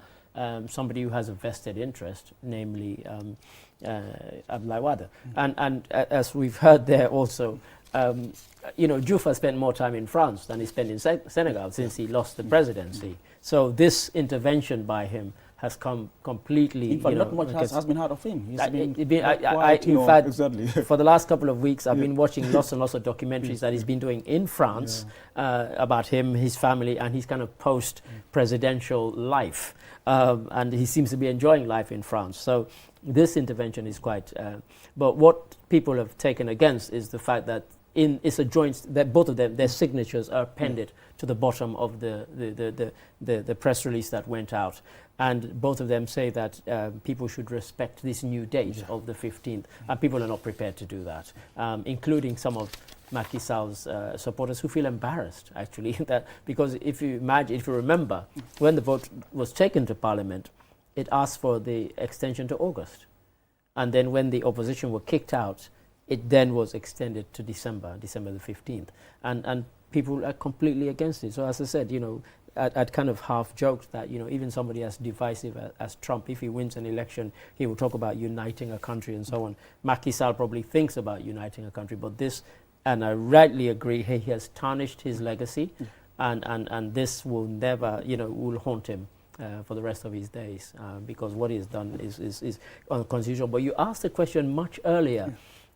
somebody who has a vested interest, namely Abdoulaye Wade. And as we've heard there also, Diouf has spent more time in France than he spent in Senegal since he lost the presidency. So this intervention by him has come completely. In fact, not much has been heard of him. He's been in fact, exactly. for the last couple of weeks, I've been watching lots and lots of documentaries that he's been doing in France about him, his family, and his kind of post-presidential life. And he seems to be enjoying life in France. So this intervention is quite. But what people have taken against is the fact that it's a joint, that both of them, their signatures are appended to the bottom of the press release that went out. And both of them say that people should respect this new date of the 15th. And people are not prepared to do that, including some of Macky Sall's supporters who feel embarrassed, actually, because if you remember, when the vote was taken to Parliament, it asked for the extension to August. And then when the opposition were kicked out, it then was extended to December the 15th. And people are completely against it. So as I said, I'd kind of half joked that, even somebody as divisive as Trump, if he wins an election, he will talk about uniting a country and so on. Macky Sall probably thinks about uniting a country, but this, and I rightly agree, he has tarnished his legacy, and this will never, will haunt him for the rest of his days, because what he has done is unconstitutional. But you asked the question much earlier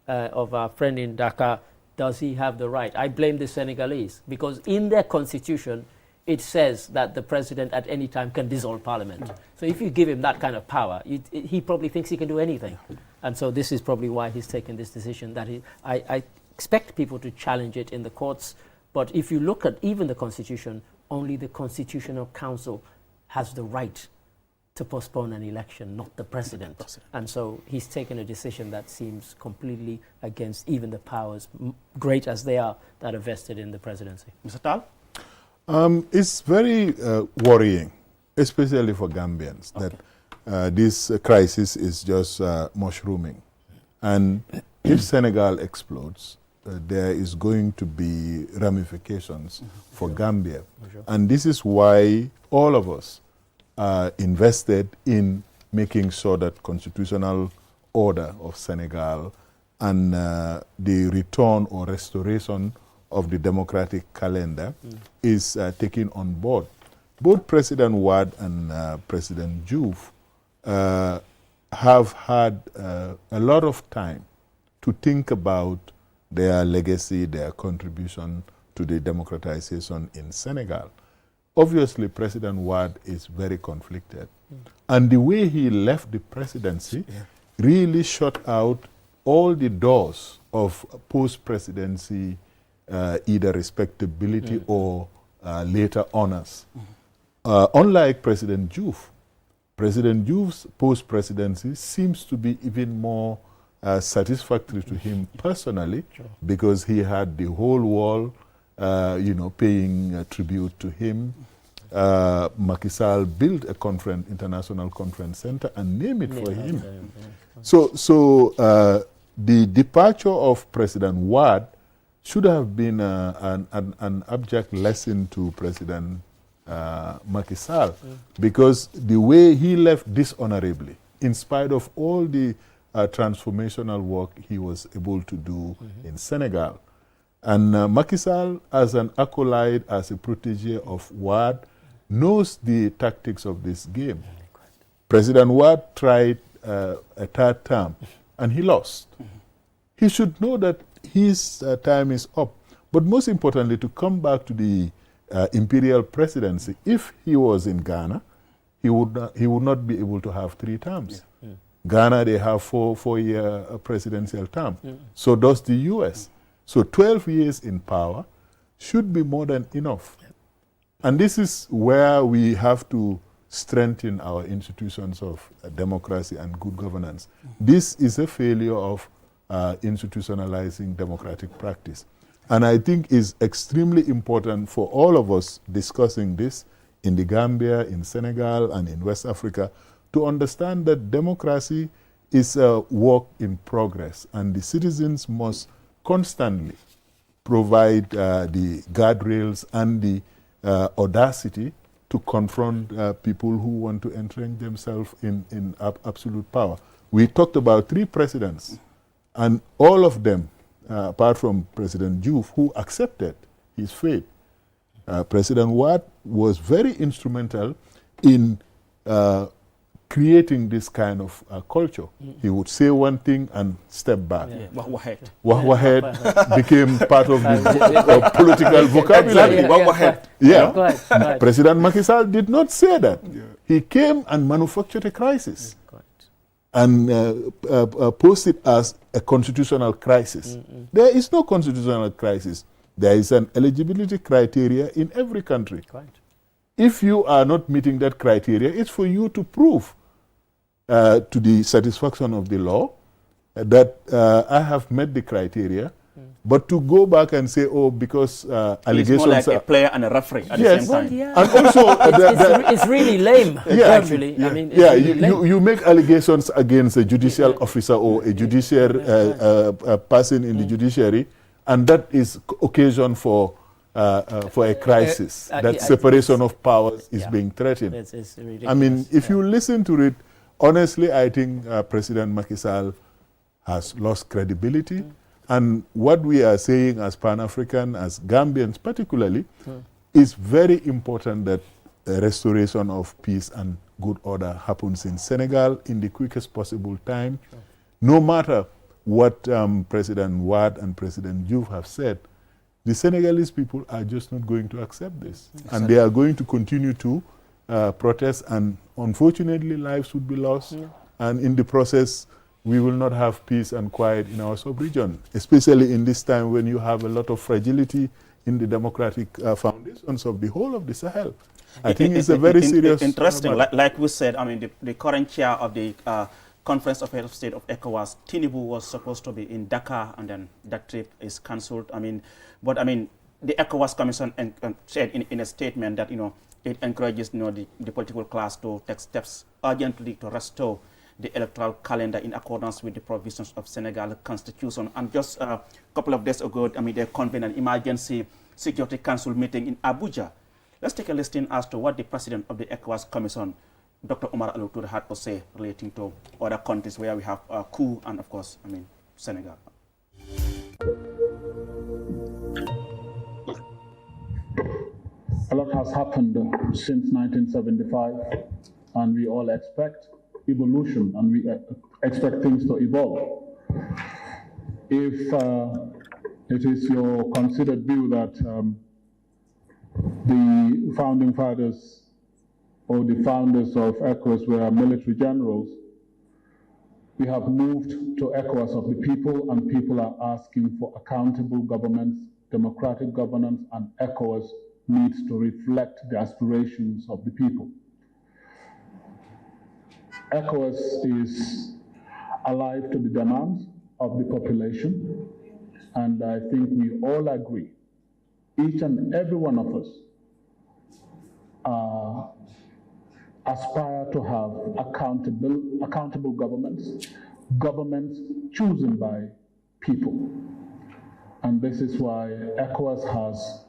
of our friend in Dakar, does he have the right? I blame the Senegalese, because in their constitution, it says that the president at any time can dissolve parliament. So if you give him that kind of power, he probably thinks he can do anything. And so this is probably why he's taken this decision, that I expect people to challenge it in the courts. But if you look at even the constitution, only the Constitutional Council has the right to postpone an election, not the president. And so he's taken a decision that seems completely against even the powers, great as they are, that are vested in the presidency. Mr. Tal? It's very worrying, especially for Gambians, that this crisis is just mushrooming. And if Senegal explodes, there is going to be ramifications for Gambia. And this is why all of us are invested in making sure that constitutional order of Senegal and the return or restoration of the democratic calendar is taken on board. Both President Wade and President Diouf have had a lot of time to think about their legacy, their contribution to the democratization in Senegal. Obviously, President Wade is very conflicted. And the way he left the presidency really shut out all the doors of post-presidency either respectability or later honors. Unlike President Diouf's post-presidency seems to be even more satisfactory to him personally, because he had the whole world paying tribute to him. Macky Sall built a international conference center and named it for him. So the departure of President Wade should have been an abject lesson to President Macky Sall, because the way he left dishonorably, in spite of all the transformational work he was able to do in Senegal. And Macky Sall, as an acolyte, as a protege of Wade, knows the tactics of this game. President Wade tried a third term, and he lost. He should know that his time is up. But most importantly, to come back to the imperial presidency, if he was in Ghana, he would not be able to have 3 terms. Ghana, they have four-year presidential term. So does the US. So 12 years in power should be more than enough. And this is where we have to strengthen our institutions of democracy and good governance. This is a failure of institutionalizing democratic practice. And I think it's extremely important for all of us discussing this in the Gambia, in Senegal, and in West Africa, to understand that democracy is a work in progress, and the citizens must constantly provide the guardrails and the audacity to confront people who want to entrench themselves in absolute power. We talked about 3 presidents, and all of them, apart from President Diouf, who accepted his fate. President Wade was very instrumental in creating this kind of culture. He would say one thing and step back. Wahead became part of the political vocabulary. President Macky Sall did not say that. He came and manufactured a crisis and posed it as a constitutional crisis. There is no constitutional crisis. There is an eligibility criteria in every country. If you are not meeting that criteria, it's for you to prove to the satisfaction of the law that I have met the criteria. But to go back and say, oh, because allegations it's more like a player and a referee at the same time. And also, it's really lame. Actually, I mean, you make allegations against a judicial officer or a judicial person in the judiciary, and that is occasion for a crisis. That separation of powers is being threatened. It's I mean, if you listen to it, honestly, I think President Macky Sall has lost credibility. And what we are saying as Pan-African, as Gambians particularly, is very important that the restoration of peace and good order happens in Senegal in the quickest possible time. No matter what President Wade and President Diouf have said, the Senegalese people are just not going to accept this. And they are going to continue to protest, and unfortunately lives would be lost. And in the process, we will not have peace and quiet in our sub-region, especially in this time when you have a lot of fragility in the democratic foundations of the whole of the Sahel. I think it's a very serious interesting. matter. Like we said, I mean, the current chair of the Conference of Heads of State of ECOWAS, Tinubu, was supposed to be in Dakar, and then that trip is cancelled. I mean, but I mean, the ECOWAS Commission said in a statement that, you know, it encourages, you know, the political class to take steps urgently to restore the electoral calendar in accordance with the provisions of Senegal Constitution. And just a couple of days ago, I mean, they convened an emergency Security Council meeting in Abuja. Let's take a listen as to what the president of the ECOWAS Commission, Dr. Omar Aluture, had to say relating to other countries where we have coup and, of course, I mean, Senegal. A lot has happened since 1975, and we all expect evolution, and we expect things to evolve. If it is your considered view that the founding fathers or the founders of ECOWAS were military generals, we have moved to ECOWAS of the people, and people are asking for accountable governments, democratic governance, and ECOWAS needs to reflect the aspirations of the people. ECOWAS is alive to the demands of the population, and I think we all agree, each and every one of us aspire to have accountable governments chosen by people. And this is why ECOWAS has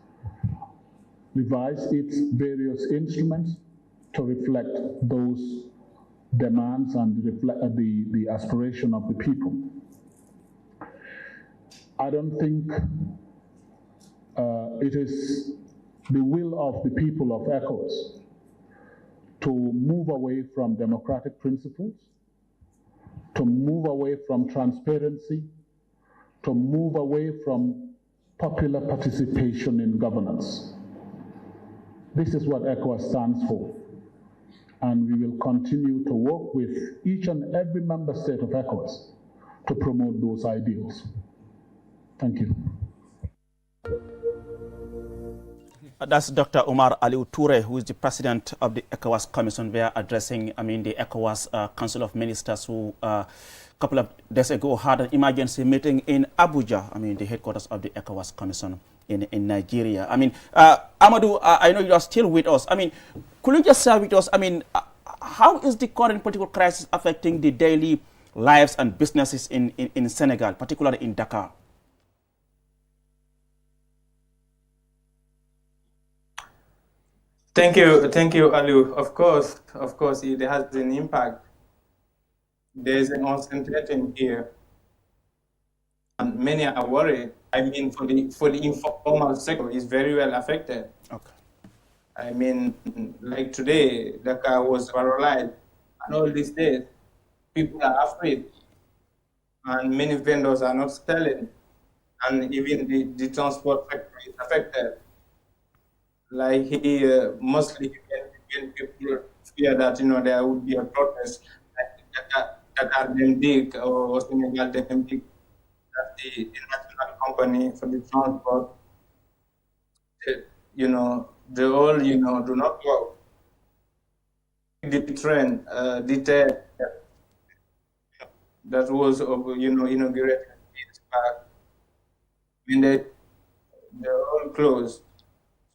revised its various instruments to reflect those demands and reflect the aspiration of the people. I don't think it is the will of the people of ECOWAS to move away from democratic principles, to move away from transparency, to move away from popular participation in governance. This is what ECOWAS stands for, and we will continue to work with each and every member state of ECOWAS to promote those ideals. Thank you. That's Dr. Omar Aluture, who is the president of the ECOWAS Commission. They are addressing, I mean, the ECOWAS Council of Ministers, who a couple of days ago had an emergency meeting in Abuja, I mean, the headquarters of the ECOWAS Commission in Nigeria. I mean, Amadou, I know you are still with us. I mean, could you just share with us, I mean, how is the current political crisis affecting the daily lives and businesses in Senegal, particularly in Dakar? Thank you, Aliu. Of course, it has an impact. There's an uncertainty here, and many are worried. I mean, for the informal sector, is very well affected. Okay. I mean, like today, Dakar was paralyzed, and all these days, people are afraid, and many vendors are not selling, and even the transport sector is affected. Like here, mostly when people fear that, you know, there would be a protest, like Dakar Demdik or Senegal Demdik, that the national company for the transport, you know, they all, you know, do not work. The train, the that was, you know, inaugurated years back, when they're all closed.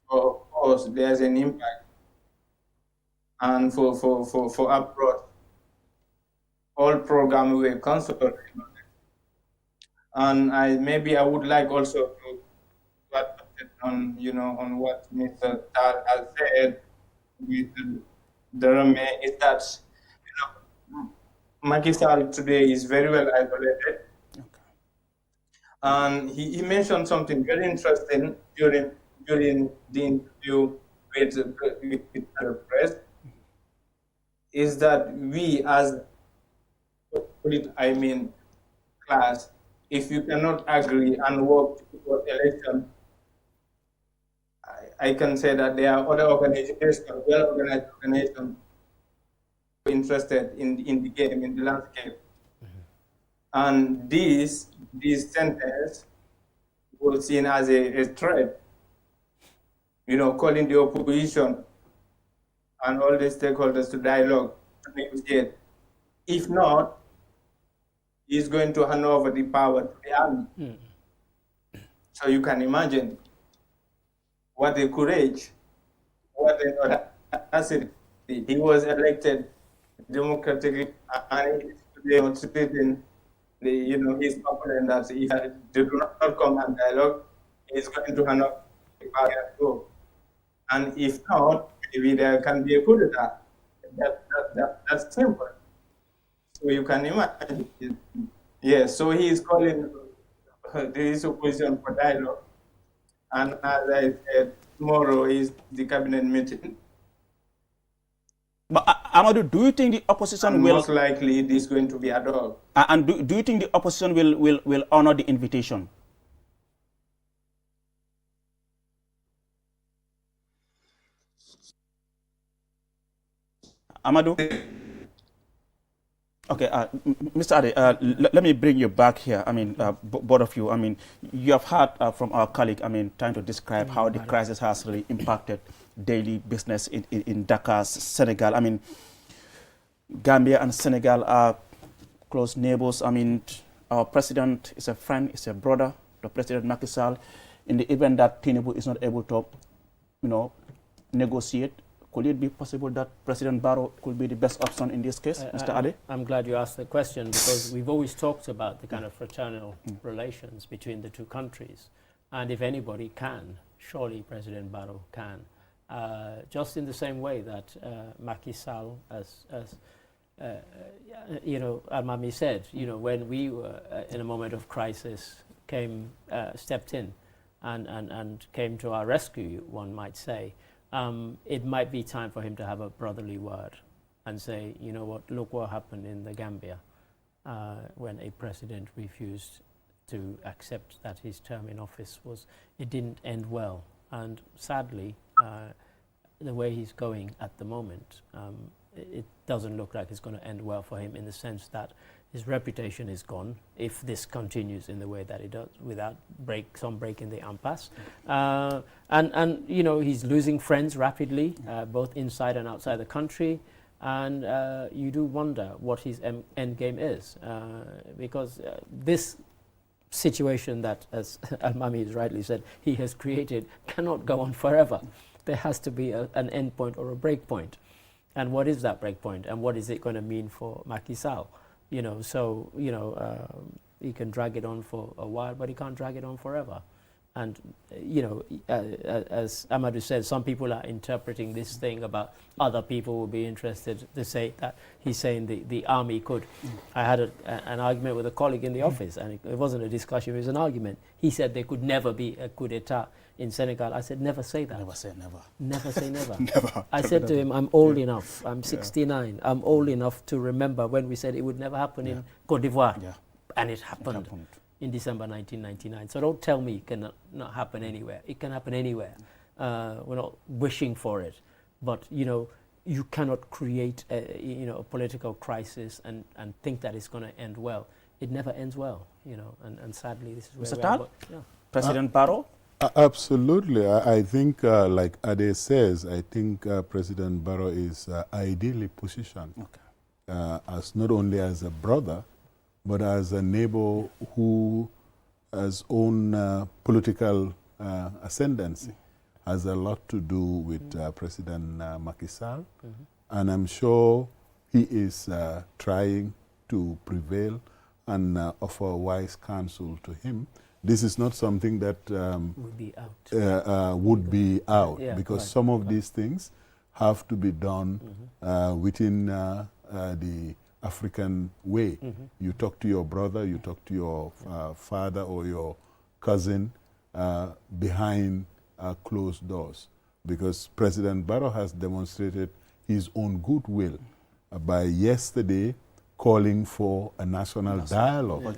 So of course, there's an impact. And for abroad, all programs were cancelled. And I would like also to add on, you know, on what Mr. Tal has said with the Rame, is that, you know, Macky Sall today is very well isolated. Okay. And he mentioned something very interesting during the interview with the press, is that we as class, if you cannot agree and work for election, I can say that there are other organizations, well-organized organizations, interested in the game, in the landscape. And this sentence was seen as a threat, you know, calling the opposition and all the stakeholders to dialogue, to negotiate. If not, he's going to hand over the power to the army. So you can imagine what a courage, what an audacity. He was elected democratically, and he's demonstrating his confidence that if they do not come and dialogue, he's going to hand over the power and go. And if not, maybe there can be a coup d'etat. That's simple. So you can imagine. Yes, so he is calling the opposition for dialogue. And as I said, tomorrow is the cabinet meeting. But Amadou, do you think the opposition and will... Most likely it is going to be a dog. And do you think the opposition will honor the invitation? Amadou? Okay, Mr. Ade, let me bring you back here. I mean, both of you. I mean, you have heard from our colleague, I mean, trying to describe how the crisis has really impacted daily business in Dakar, Senegal. I mean, Gambia and Senegal are close neighbors. I mean, our president is a friend, is a brother, the President Macky Sall. In the event that Tinubu is not able to, negotiate, could it be possible that President Barrow could be the best option in this case, Mr. Ade? I'm glad you asked the question, because we've always talked about the kind of fraternal relations between the two countries. And if anybody can, surely President Barrow can. Just in the same way that Macky Sall, as Almami said, when we were in a moment of crisis, stepped in and came to our rescue, one might say. It might be time for him to have a brotherly word and say, you know what, look what happened in the Gambia when a president refused to accept that his term in office it didn't end well. And sadly, the way he's going at the moment, it doesn't look like it's going to end well for him, in the sense that his reputation is gone if this continues in the way that it does, without some break in the impasse. And he's losing friends rapidly, both inside and outside the country. And you do wonder what his end game is, because this situation that, as Almami has rightly said, he has created cannot go on forever. There has to be an end point or a break point. And what is that break point? And what is it going to mean for Macky Sall? He can drag it on for a while, but he can't drag it on forever. And, as Amadou said, some people are interpreting this thing about other people will be interested to say that he's saying the army could. I had an argument with a colleague in the office, and it wasn't a discussion, it was an argument. He said there could never be a coup d'etat in Senegal. I said, never say that. Never say never. Never say never. Never. I said to him, I'm old enough. I'm 69. I'm old enough to remember when we said it would never happen in Côte d'Ivoire. Yeah. And it happened in December 1999. So don't tell me it cannot not happen anywhere. It can happen anywhere. We're not wishing for it. But, you cannot create a political crisis and think that it's going to end well. It never ends well, and sadly this is where we are. President Barrow? Absolutely. I think, like Ade says, I think President Barrow is ideally positioned as not only as a brother, but as a neighbor who has own political ascendancy, has a lot to do with President Macky Sall. And I'm sure he is trying to prevail and offer wise counsel to him. This is not something that would be out, because some of these things have to be done within the African way. You talk to your brother, you talk to your father or your cousin behind closed doors, because President Barrow has demonstrated his own goodwill by yesterday calling for a national dialogue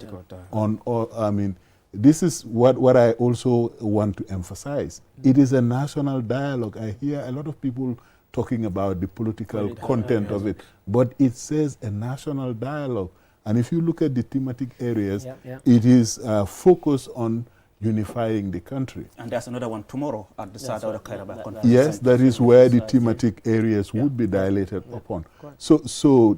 on all. I mean, this is what I also want to emphasize. It is a national dialogue. I hear a lot of people talking about the political content of it, but it says a national dialogue. And if you look at the thematic areas, it is focused on unifying the country. And there's another one tomorrow at the Sada Kairaba conference. Yes, that is where the thematic areas would be dilated upon. So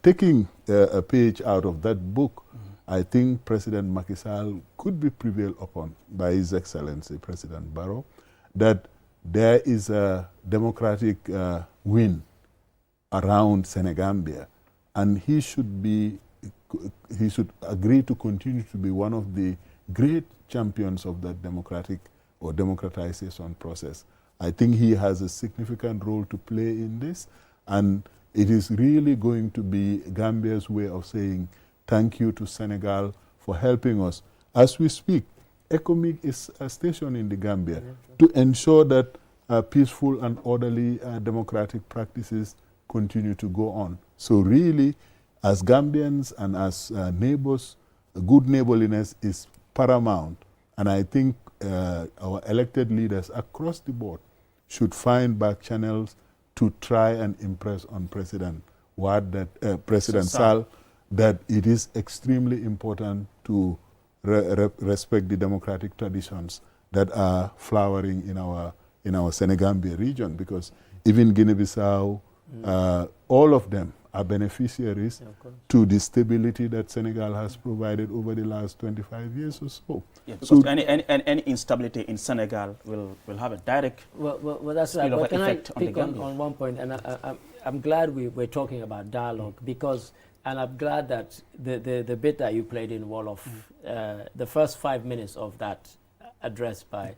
taking a page out of that book, I think President Macky Sall could be prevailed upon by His Excellency President Barrow that there is a democratic win around Senegambia, and he should agree to continue to be one of the great champions of that democratic or democratization process. I think he has a significant role to play in this, and it is really going to be Gambia's way of saying thank you to Senegal for helping us. As we speak, ECOMIG is stationed in the Gambia to ensure that peaceful and orderly democratic practices continue to go on. So really, as Gambians and as neighbors, good neighborliness is paramount. And I think our elected leaders across the board should find back channels to try and impress on President Sall that it is extremely important to respect the democratic traditions that are flowering in our Senegambia region, because even Guinea-Bissau, all of them are beneficiaries to the stability that Senegal has provided over the last 25 years or so. Yeah, because any instability in Senegal will have a direct that's right. But can I pick on one point? And I'm glad we're talking about dialogue, because, and I'm glad that the bit that you played in Wolof, the first 5 minutes of that address by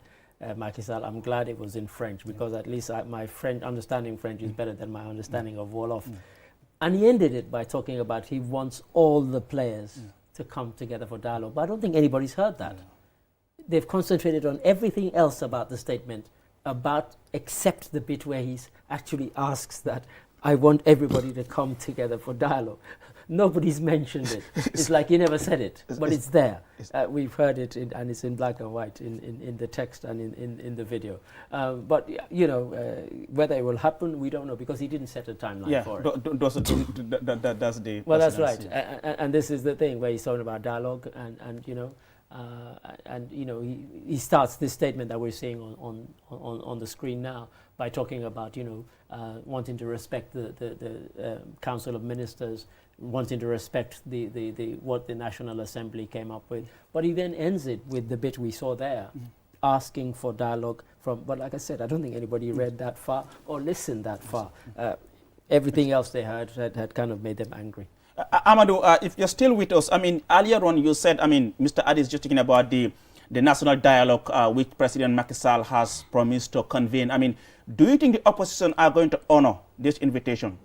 Macky Sall, I'm glad it was in French, because at least my understanding French is better than my understanding of Wolof. And he ended it by talking about he wants all the players to come together for dialogue. But I don't think anybody's heard that. They've concentrated on everything else about the statement, except the bit where he actually asks that, I want everybody to come together for dialogue. Nobody's mentioned it. It's like he never said it, but it's there. We've heard it, and it's in black and white in the text and in the video. But you know, whether it will happen, we don't know, because he didn't set a timeline for it. That's the. Well, that's right. And this is the thing where he's talking about dialogue, and you know, he starts this statement that we're seeing on the screen now by talking about, wanting to respect the Council of Ministers, wanting to respect what the National Assembly came up with. But he then ends it with the bit we saw there, asking for dialogue but like I said, I don't think anybody read that far or listened that far. Everything else they heard had kind of made them angry. Amadou, if you're still with us, I mean, earlier on you said, I mean, Mr. Adi is just talking about the national dialogue which President Macky Sall has promised to convene. I mean, do you think the opposition are going to honor this invitation?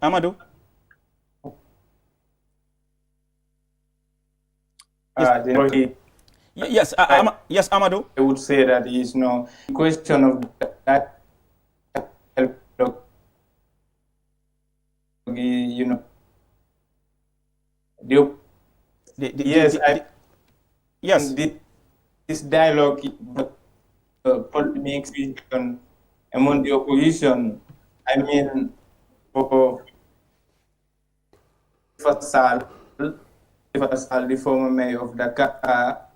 Amadou? Yes, yes, Amadou. I would say that is no question of that. Yes, this dialogue makes vision among the opposition. I mean, for Sall, the former mayor of Dakar,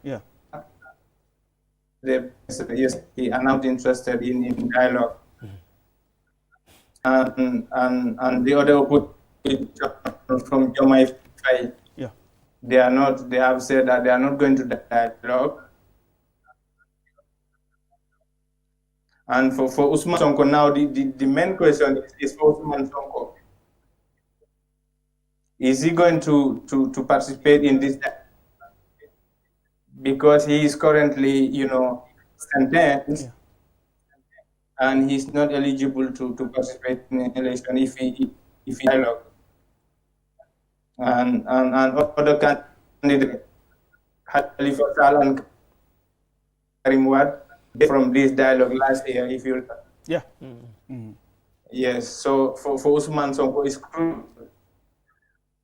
he announced interested in dialogue, and the other opposition from Jomai Faye, they have said that they are not going to dialogue. And for Usman Sonko now, the main question is for Usman Sonko. Is he going to participate in this? Because he is currently, sentenced, and he's not eligible to participate in an election if he dialogue. And other candidates, Khalifa Sall and Karim Wade, from this dialogue last year, if you yes. So for Usman Sonko, it's crucial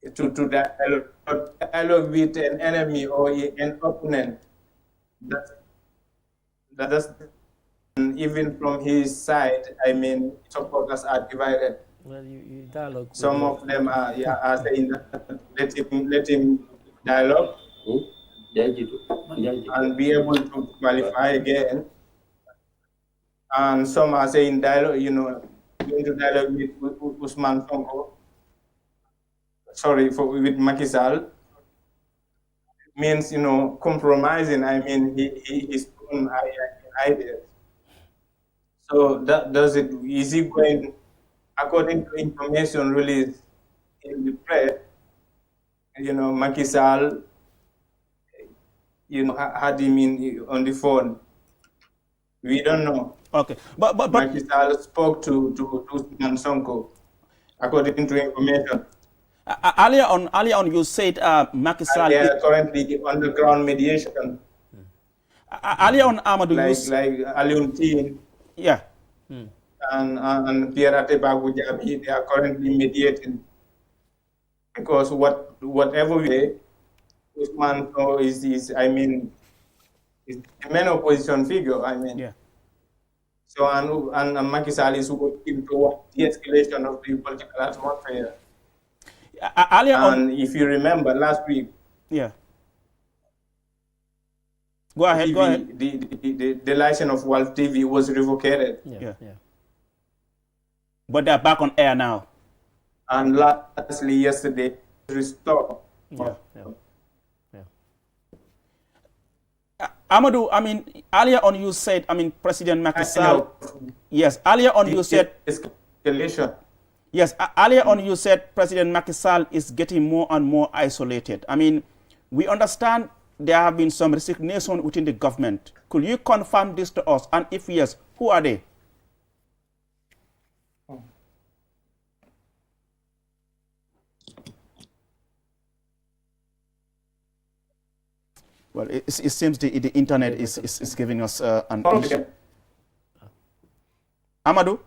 to dialogue with an enemy or an opponent. That's even from his side. I mean, supporters are divided. Well, you dialogue. Some of them are saying that let him dialogue and be able to qualify again. And some are saying dialogue, going to dialogue with Usman Sonko. Sorry, with Macky Sall means, compromising. I mean, his own ideas. So is he going, according to information released in the press, Macky Sall, had him on the phone. We don't know. Okay, but Macky Sall spoke to Usman Sonko, according to information. Earlier on, you said Macky Sall. They are currently underground mediation. Earlier on, Amadou, like Aliun Teen. Yeah. And Pierre Atebagu Jabi, they are currently mediating. Because whatever way, Usman is the main opposition figure, Yeah. So, and Macky Sall is working toward the escalation of the political atmosphere. If you remember last week, yeah. Go ahead. The license of World TV was revoked. Yeah. But they're back on air now. And lastly, yesterday, restored. Yeah. Amadou, earlier on you said, President Macky Sall. Yes, earlier on you said. Escalation. Yes, earlier on you said President Macky Sall is getting more and more isolated. We understand there have been some resignation within the government. Could you confirm this to us? And if yes, who are they? Well, it seems the internet is giving us an issue. Amadou?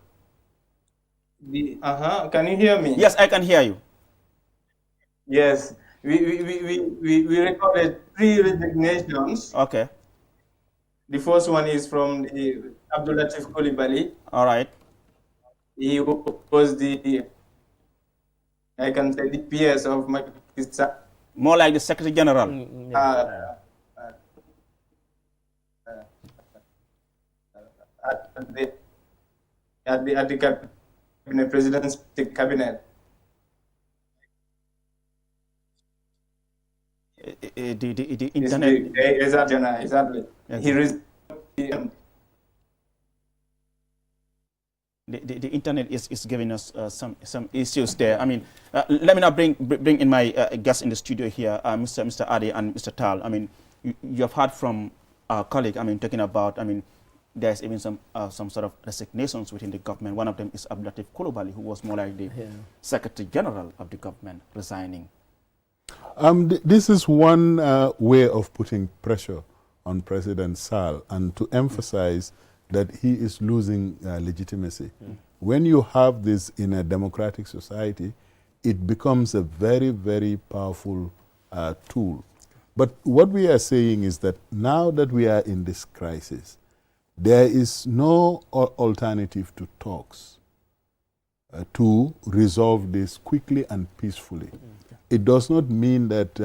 Can you hear me? Yes, I can hear you. Yes, we recorded 3 resignations. Okay. The first one is from the Abdul Latif Coulibaly. All right. He was the PS of Macky Sall. More like the Secretary General. At the cabinet, president's cabinet. The internet. Exactly. The internet is giving us some issues there. Let me now bring in my guests in the studio here, Mr. Adi and Mr. Tal. You have heard from our colleague. Talking about. There's even some sort of resignations within the government. One of them is Abdul Latif Coulibaly, who was more like the Secretary General of the government, resigning. This is one way of putting pressure on President Sall and to emphasize that he is losing legitimacy. When you have this in a democratic society, it becomes a very, very powerful tool. But what we are saying is that now that we are in this crisis, there is no alternative to talks to resolve this quickly and peacefully. It does not mean that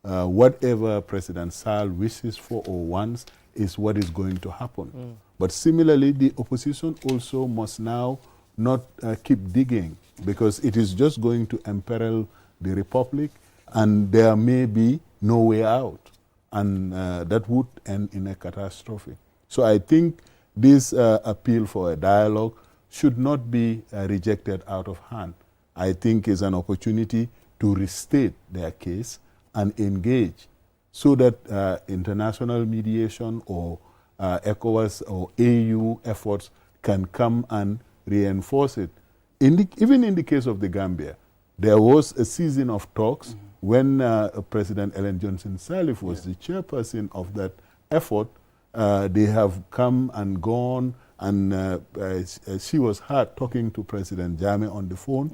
whatever President Sall wishes for or wants is what is going to happen. But similarly, the opposition also must now not keep digging, because it is just going to imperil the republic and there may be no way out. And that would end in a catastrophe. So I think this appeal for a dialogue should not be rejected out of hand. I think it's an opportunity to restate their case and engage so that international mediation or ECOWAS or AU efforts can come and reinforce it. Even in the case of the Gambia, there was a season of talks when President Ellen Johnson Sirleaf was the chairperson of that effort. They have come and gone, and she was heard talking to President Jammeh on the phone.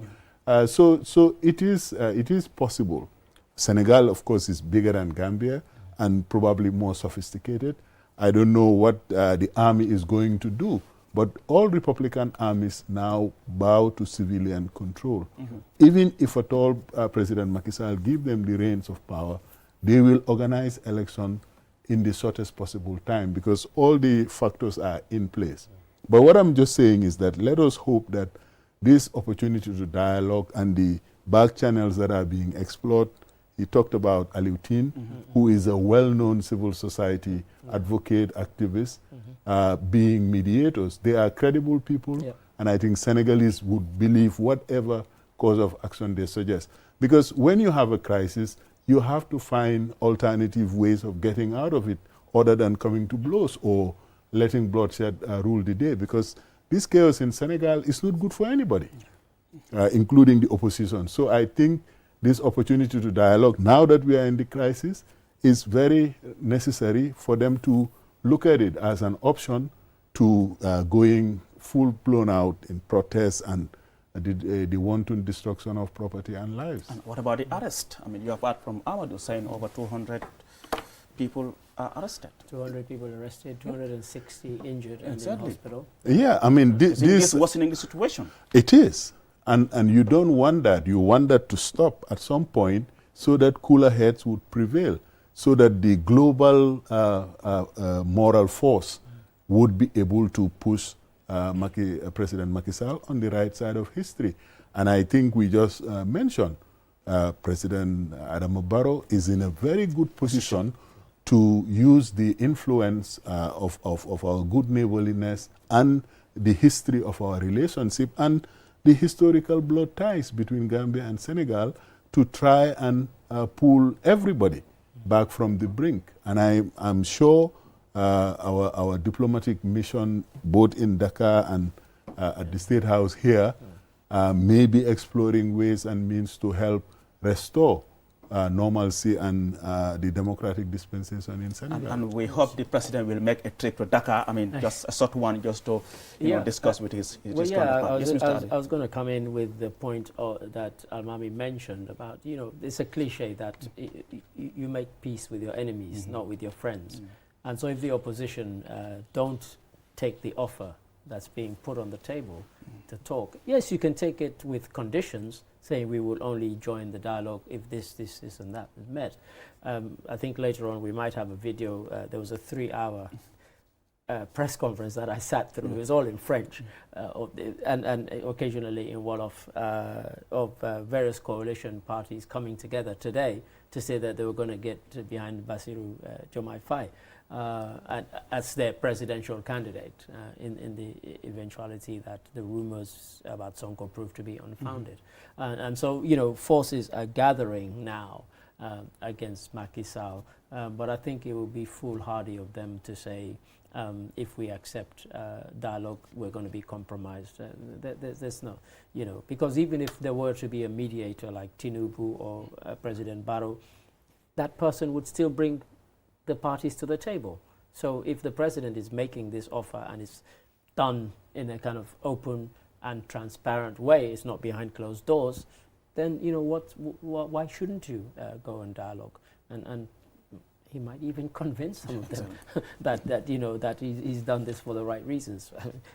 So it is possible. Senegal, of course, is bigger than Gambia and probably more sophisticated. I don't know what the army is going to do, But all Republican armies now bow to civilian control. Even if at all President Macky Sall give them the reins of power, they will organize election in the shortest possible time because all the factors are in place. But what I'm just saying is that let us hope that this opportunity to dialogue and the back channels that are being explored. He talked about Aliutin, who is a well-known civil society advocate, activist, being mediators. They are credible people, and I think Senegalese would believe whatever course of action they suggest. Because when you have a crisis, you have to find alternative ways of getting out of it other than coming to blows or letting bloodshed rule the day. Because this chaos in Senegal is not good for anybody, including the opposition. So I think this opportunity to dialogue, now that we are in the crisis, is very necessary for them to look at it as an option to going full-blown out in protests and the wanton destruction of property and lives. And what about the arrest? I mean, you have heard from Amadou saying over 200 people are arrested. 200 people arrested, 260 injured and in hospital. Yeah, I mean, this is worsening the situation. It is. And you don't want that. You want that to stop at some point so that cooler heads would prevail, so that the global moral force would be able to push President Macky Sall on the right side of history. And I think we just mentioned President Adama Barrow is in a very good position to use the influence of our good neighborliness and the history of our relationship and the historical blood ties between Gambia and Senegal to try and pull everybody back from the brink. And I'm sure our diplomatic mission, both in Dakar and at the State House here, may be exploring ways and means to help restore normalcy and the democratic dispensation in Senegal. And we hope the president will make a trip to Dakar. I mean, just a short one, just to discuss with his counterpart. I was going to come in with the point that Almami mentioned about, it's a cliche that you make peace with your enemies, not with your friends. And so if the opposition don't take the offer that's being put on the table to talk, yes, you can take it with conditions, saying we will only join the dialogue if this, and that is met. I think later on we might have a video. There was a 3-hour press conference that I sat through. It was all in French, and occasionally in one of various coalition parties coming together today to say that they were going to get behind Bassirou Diomaye Faye as their presidential candidate in the eventuality that the rumors about Sonko proved to be unfounded. And so, forces are gathering now against Macky Sall, but I think it will be foolhardy of them to say, if we accept dialogue, we're going to be compromised. There's no, because even if there were to be a mediator like Tinubu or President Barrow, that person would still bring the parties to the table. So if the president is making this offer and it's done in a kind of open and transparent way, it's not behind closed doors, then why shouldn't you go on dialogue? And he might even convince some of them that he's done this for the right reasons.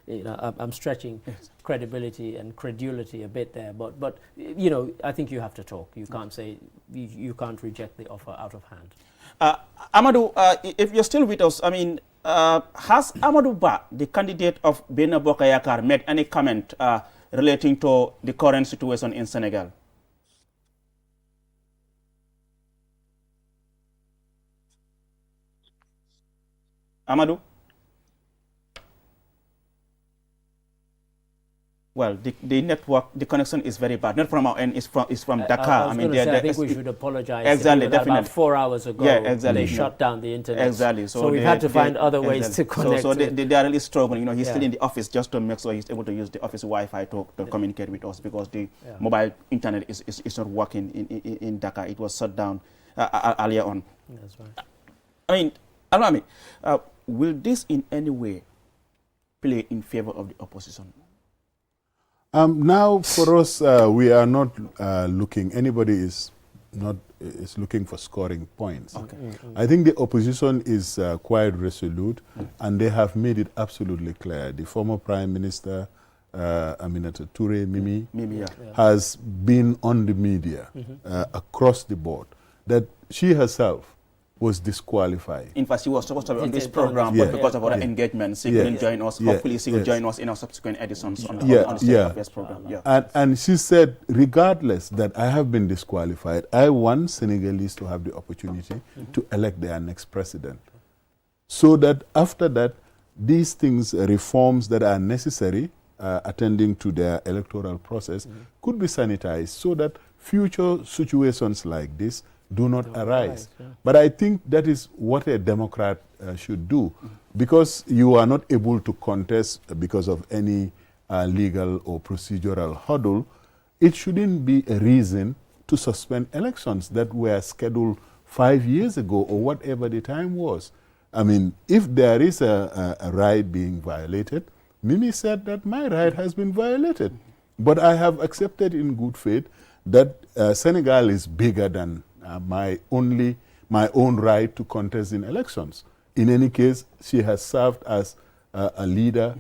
I'm stretching credibility and credulity a bit there, but I think you have to talk. You can't say you can't reject the offer out of hand. Amadou, if you're still with us, I mean, has Amadou Ba, the candidate of Benno Bokk Yakaar, made any comment relating to the current situation in Senegal? Amadou? Well, the network, the connection is very bad. Not from our end, it's from Dakar. I think we should apologize. Exactly, definitely. About 4 hours ago, they shut down the internet. Exactly. So we've had to find other ways to connect. So they are really struggling. He's still in the office just to make sure he's able to use the office Wi-Fi to communicate with us because the mobile internet is not working in Dakar. It was shut down earlier on. That's right. I mean, allow me. Will this in any way play in favor of the opposition? Now, for us, we are not looking. Anybody is is looking for scoring points. Okay. I think the opposition is quite resolute, and they have made it absolutely clear. The former Prime Minister, Aminata Toure, Mimi, has been on the media across the board that she herself was disqualified. In fact, she was supposed to be on this program, but because of our engagement, she couldn't join us. Hopefully, she will join us in our subsequent editions on the State of Affairs program. And she said, regardless that I have been disqualified, I want Senegalese to have the opportunity to elect their next president. So that after that, these things, reforms that are necessary, attending to their electoral process, could be sanitized so that future situations like this do not arise. But I think that is what a Democrat should do, because you are not able to contest because of any legal or procedural hurdle. It shouldn't be a reason to suspend elections that were scheduled 5 years ago or whatever the time was. I mean, if there is a right being violated, Mimi said that my right has been violated. But I have accepted in good faith that Senegal is bigger than my own right to contest in elections. In any case, she has served as a leader.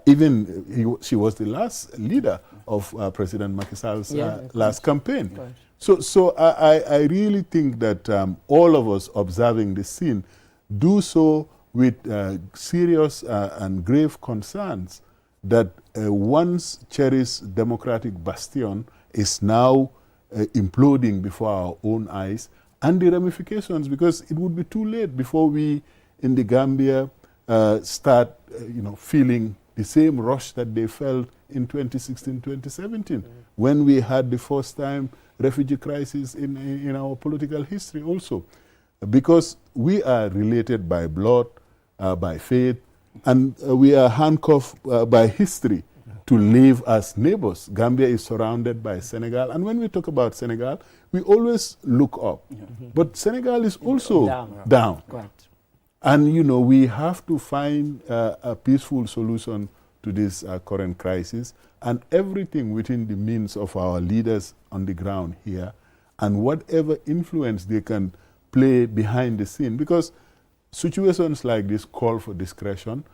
She was the last leader of President Macky Sall's last campaign. Right. So I really think that all of us observing the scene do so with serious and grave concerns that once cherished democratic bastion is now imploding before our own eyes, and the ramifications, because it would be too late before we in the Gambia start feeling the same rush that they felt in 2016, 2017, when we had the first time refugee crisis in our political history also. Because we are related by blood, by faith, and we are handcuffed by history to live as neighbors. Gambia is surrounded by Senegal, and when we talk about Senegal, we always look up. But Senegal is also down. And we have to find a peaceful solution to this current crisis, and everything within the means of our leaders on the ground here, and whatever influence they can play behind the scene, because situations like this call for discretion.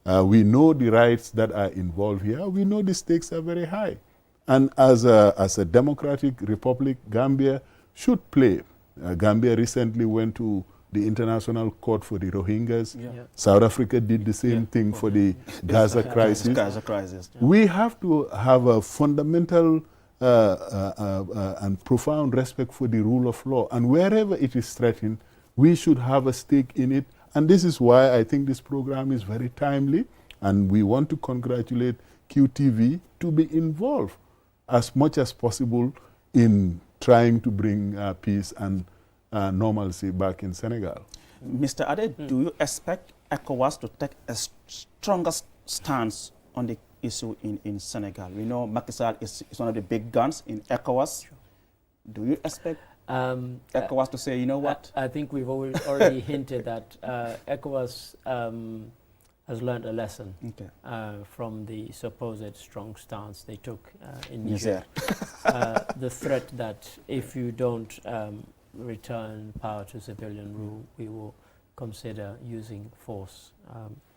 We know the rights that are involved here. We know the stakes are very high. And as a democratic republic, Gambia should play. Gambia recently went to the International Court for the Rohingyas. South Africa did the same thing for the Gaza crisis. We have to have a fundamental and profound respect for the rule of law. And wherever it is threatened, we should have a stake in it. And this is why I think this program is very timely. And we want to congratulate QTV to be involved as much as possible in trying to bring peace and normalcy back in Senegal. Mr. Ade, do you expect ECOWAS to take a stronger stance on the issue in Senegal? We know Macky Sall is one of the big guns in ECOWAS. Do you expect ECOWAS to say, you know what? I think we've already hinted that ECOWAS has learned a lesson from the supposed strong stance they took in Niger. The threat that if you don't return power to civilian rule, we will consider using force.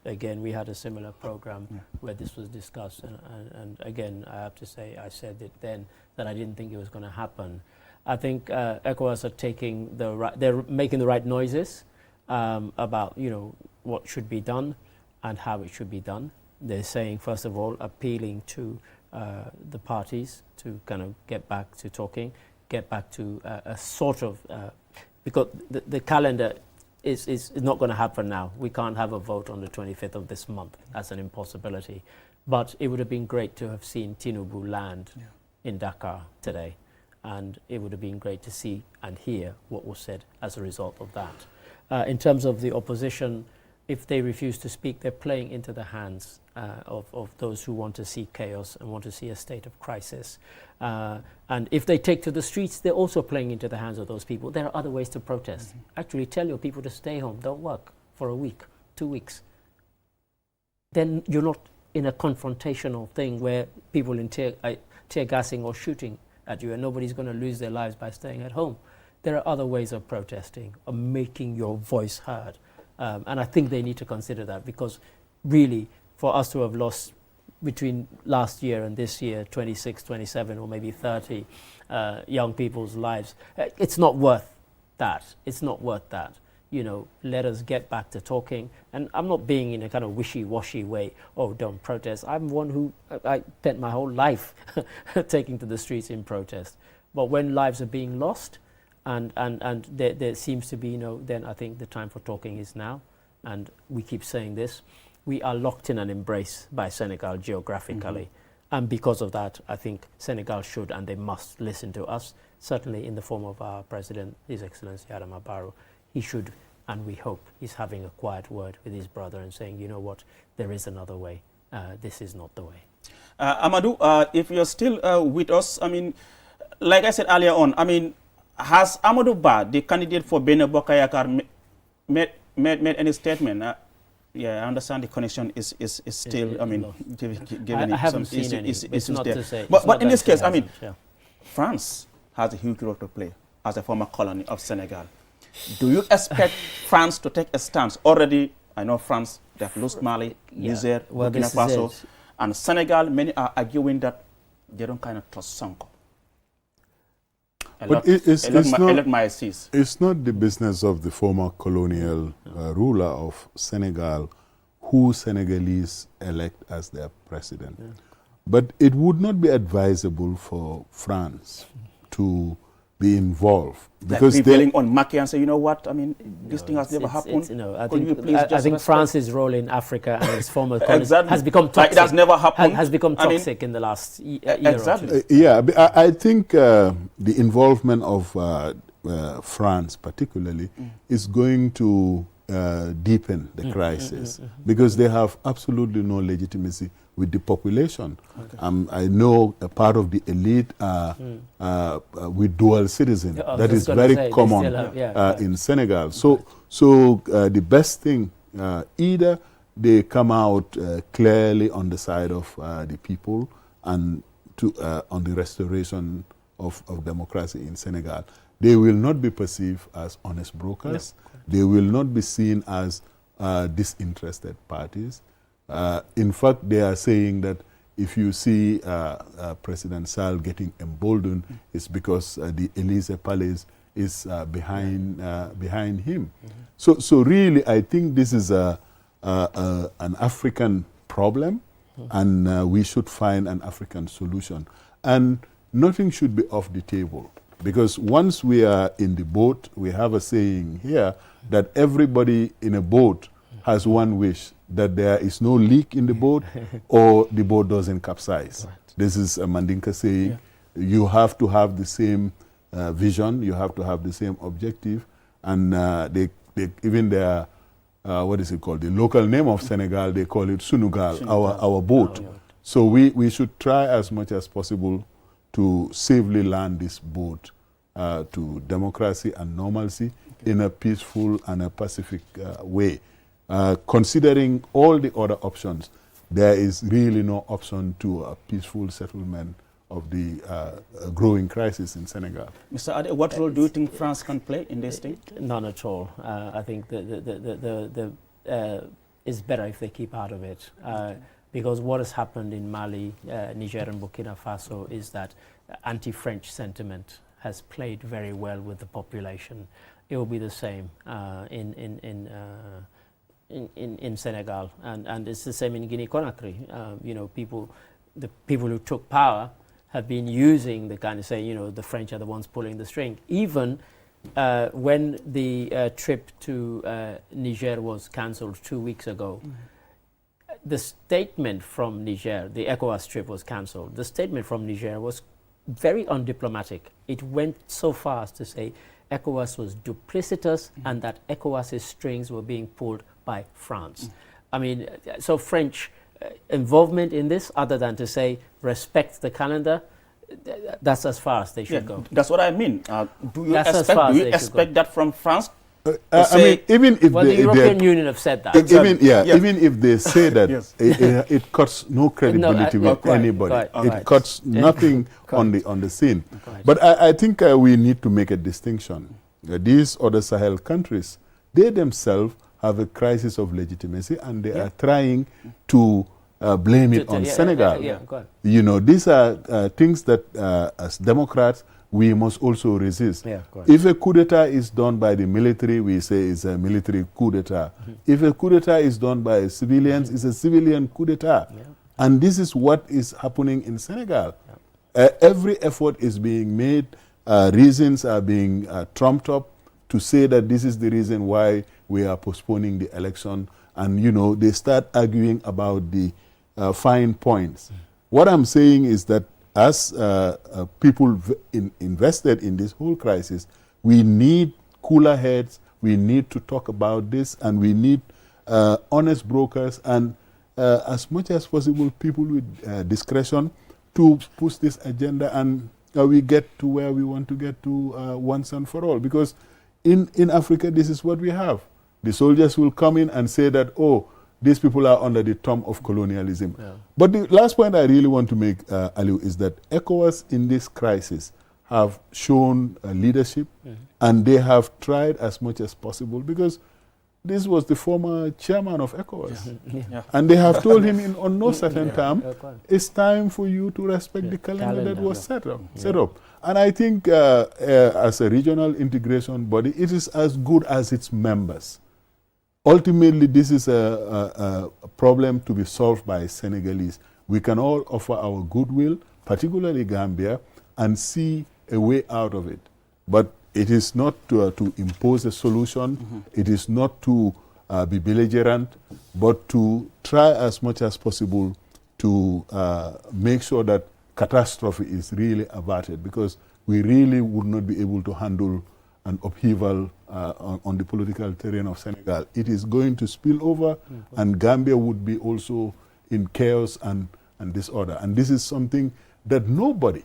Again, we had a similar program where this was discussed, and again, I have to say, I said it then that I didn't think it was going to happen. I think ECOWAS are taking they're making the right noises about what should be done and how it should be done. They're saying, first of all, appealing to the parties to kind of get back to talking, get back to a sort of because the calendar is not going to happen now. We can't have a vote on the 25th of this month. That's an impossibility. But it would have been great to have seen Tinubu land in Dakar today. And it would have been great to see and hear what was said as a result of that. In terms of the opposition, if they refuse to speak, they're playing into the hands of those who want to see chaos and want to see a state of crisis. And if they take to the streets, they're also playing into the hands of those people. There are other ways to protest. Actually, tell your people to stay home, don't work for a week, 2 weeks. Then you're not in a confrontational thing where people in tear gassing or shooting at you, and nobody's going to lose their lives by staying at home. there are other ways of protesting, of making your voice heard. And I think they need to consider that, because really, for us to have lost between last year and this year 26, 27 or maybe 30 young people's lives, it's not worth that. It's not worth that. You know, let us get back to talking. And I'm not being in a kind of wishy-washy way, oh, don't protest. I'm one who, I spent my whole life taking to the streets in protest. But when lives are being lost, and there seems to be, you know, then I think the time for talking is now. And we keep saying this. We are locked in and embraced by Senegal geographically. And because of that, I think Senegal should and they must listen to us, certainly in the form of our President, His Excellency Adama Barrow. He should, and we hope, he's having a quiet word with his brother and saying, you know what, there is another way. This is not the way. Amadou, if you're still with us, I mean, like I said earlier on, I mean, has Amadou Ba, the candidate for Bene Bokayakar, made any statement? Yeah, I understand the connection is still, I mean, given I haven't some seen any. It's not there. to say, But in this case, I mean, yeah. France has a huge role to play as a former colony of Senegal. Do you expect France to take a stance? Already, I know France, they have lost Mali, Niger, Burkina Faso, and Senegal. Many are arguing that they don't kind of trust Sonko. It's not the business of the former colonial ruler of Senegal who Senegalese elect as their president. Yeah. But it would not be advisable for France to be involved. Because like prevailing on Macky and say, you know what, I mean, this thing has never happened. I think France's role in Africa and its former colonies has become toxic. It has never happened. Has become toxic in the last year exactly. or two. Yeah, I think the involvement of France particularly is going to deepen the crisis because they have absolutely no legitimacy with the population. Okay. I know a part of the elite with dual citizen. That is very common in Senegal. So the best thing, either they come out clearly on the side of the people and on the restoration of democracy in Senegal. They will not be perceived as honest brokers. No. They will not be seen as disinterested parties. In fact, they are saying that if you see President Sall getting emboldened, it's because the Élysée Palace is behind him. So really, I think this is an African problem, and we should find an African solution. And nothing should be off the table, because once we are in the boat, we have a saying here that everybody in a boat has one wish, that there is no leak in the boat or the boat doesn't capsize. Right. This is a Mandinka saying. Yeah. You have to have the same vision, you have to have the same objective, and they even their, what is it called, the local name of Senegal, they call it Sunugal, our boat. So we should try as much as possible to safely land this boat to democracy and normalcy in a peaceful and a pacific way. Considering all the other options, there is really no option to a peaceful settlement of the growing crisis in Senegal. Mr. Ade, what role do you think France can play in this thing? None at all. I think it's better if they keep out of it. Because what has happened in Mali, Niger and Burkina Faso is that anti-French sentiment has played very well with the population. It will be the same in Senegal, and it's the same in Guinea-Conakry. You know, the people who took power have been using the kind of saying, you know, the French are the ones pulling the string. Even when the trip to Niger was cancelled 2 weeks ago, the statement from Niger, the ECOWAS trip was cancelled. The statement from Niger was very undiplomatic. It went so far as to say ECOWAS was duplicitous and that ECOWAS's strings were being pulled by France. I mean, so French involvement in this, other than to say respect the calendar, that's as far as they should go. That's what I mean. Do you expect that from France? I mean, even if the European Union have said that. Even if they say that, it cuts no credibility with anybody. It cuts nothing on the scene. But I think we need to make a distinction. These other Sahel countries, they themselves have a crisis of legitimacy, and they are trying to blame it on Senegal. You know, these are things that as Democrats, we must also resist. If a coup d'etat is done by the military, we say it's a military coup d'etat. If a coup d'etat is done by civilians, it's a civilian coup d'etat. And this is what is happening in Senegal. Every effort is being made. Reasons are being trumped up to say that this is the reason why we are postponing the election. And, you know, they start arguing about the fine points. What I'm saying is that as people invested in this whole crisis, we need cooler heads, we need to talk about this, and we need honest brokers and as much as possible people with discretion to push this agenda, and we get to where we want to get to once and for all. Because in Africa, this is what we have. The soldiers will come in and say that, oh, these people are under the thumb of colonialism. But the last point I really want to make, Aliu, is that ECOWAS in this crisis have shown leadership, and they have tried as much as possible, because this was the former chairman of ECOWAS. And they have told him on no certain term, it's time for you to respect the calendar that was set up. And I think as a regional integration body, it is as good as its members. Ultimately, this is a problem to be solved by Senegalese. We can all offer our goodwill, particularly Gambia, and see a way out of it. But it is not to impose a solution. It is not to be belligerent, but to try as much as possible to make sure that catastrophe is really averted, because we really would not be able to handle an upheaval on the political terrain of Senegal. It is going to spill over, and Gambia would be also in chaos and disorder. And this is something that nobody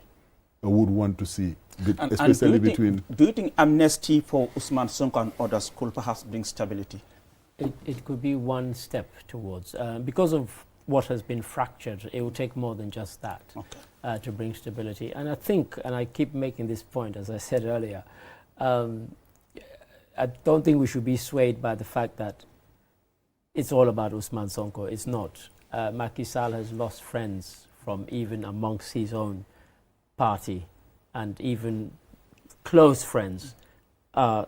would want to see, especially between... Do you think amnesty for Ousmane Sonko and others could perhaps bring stability? It could be one step towards. Because of what has been fractured, it will take more than just that to bring stability. And I think, and I keep making this point, as I said earlier, I don't think we should be swayed by the fact that it's all about Ousmane Sonko. It's not. Macky Sall has lost friends from even amongst his own party, and even close friends are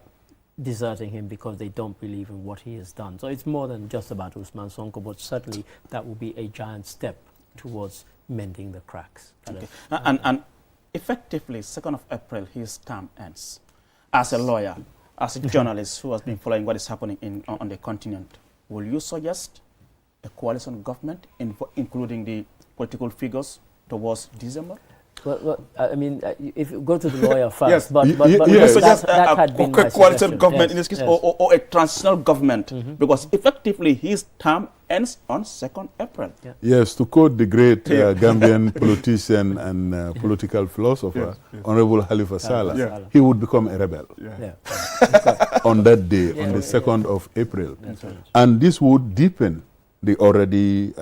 deserting him because they don't believe in what he has done. So it's more than just about Ousmane Sonko, but certainly that will be a giant step towards mending the cracks. And effectively, 2nd of April, his term ends. As a lawyer, as a journalist who has been following what is happening on the continent, will you suggest a coalition government, including the political figures, towards December? Well, I mean, if you go to the lawyer first, yes. but that had been a coalition government in this case, or a transitional government, because effectively his term ends on 2nd April. Yes, to quote the great Gambian politician and political philosopher, Honorable Halifa Sallah, he would become a rebel on that day, on the 2nd of April. And this would deepen the already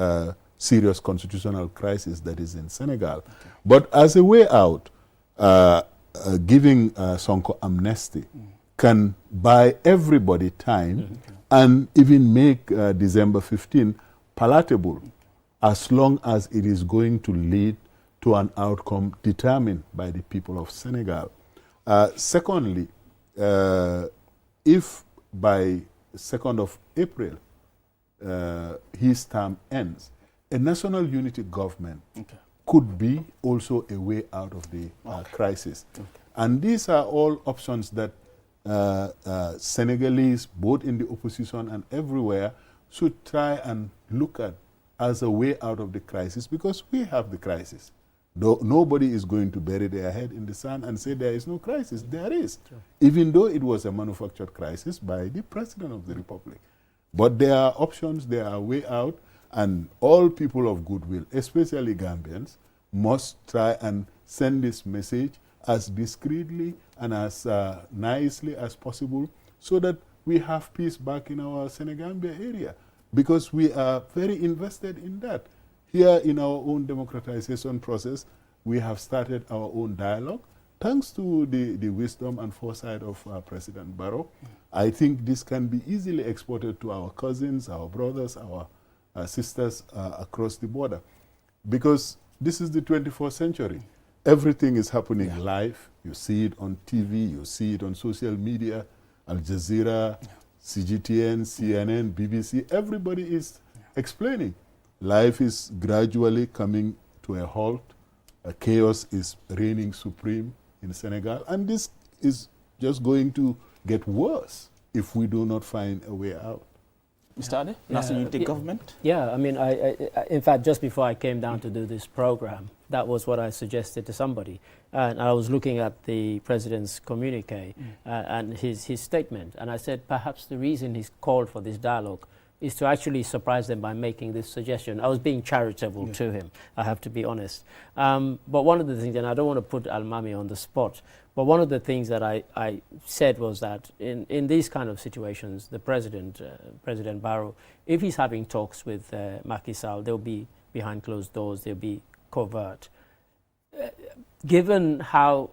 serious constitutional crisis that is in Senegal. But as a way out, giving Sonko amnesty can buy everybody time and even make December 15 palatable, as long as it is going to lead to an outcome determined by the people of Senegal. Secondly, if by 2nd of April his term ends, a national unity government could be also a way out of the crisis. And these are all options that Senegalese, both in the opposition and everywhere, should try and look at as a way out of the crisis, because we have the crisis. Nobody is going to bury their head in the sand and say there is no crisis. There is, even though it was a manufactured crisis by the President of the Republic. But there are options, there are way out, and all people of goodwill, especially Gambians, must try and send this message as discreetly and as nicely as possible, so that we have peace back in our Senegambia area, because we are very invested in that. Here in our own democratization process, we have started our own dialogue. Thanks to the wisdom and foresight of President Barrow, I think this can be easily exported to our cousins, our brothers, our sisters across the border. Because this is the 21st century. Everything is happening live. You see it on TV, you see it on social media, Al Jazeera, CGTN, CNN, BBC, everybody is explaining. Life is gradually coming to a halt. Chaos is reigning supreme in Senegal, and this is just going to get worse if we do not find a way out. Mr. Ade, National Unity Government? Yeah, I mean, in fact, just before I came down to do this program, that was what I suggested to somebody. And I was looking at the President's communique and his statement, and I said, perhaps the reason he's called for this dialogue is to actually surprise them by making this suggestion. I was being charitable to him, I have to be honest. But one of the things, and I don't want to put Almami on the spot, but one of the things that I said was that in these kind of situations, the President, President Barrow, if he's having talks with Macky Sall, they'll be behind closed doors, they'll be covert. Given how,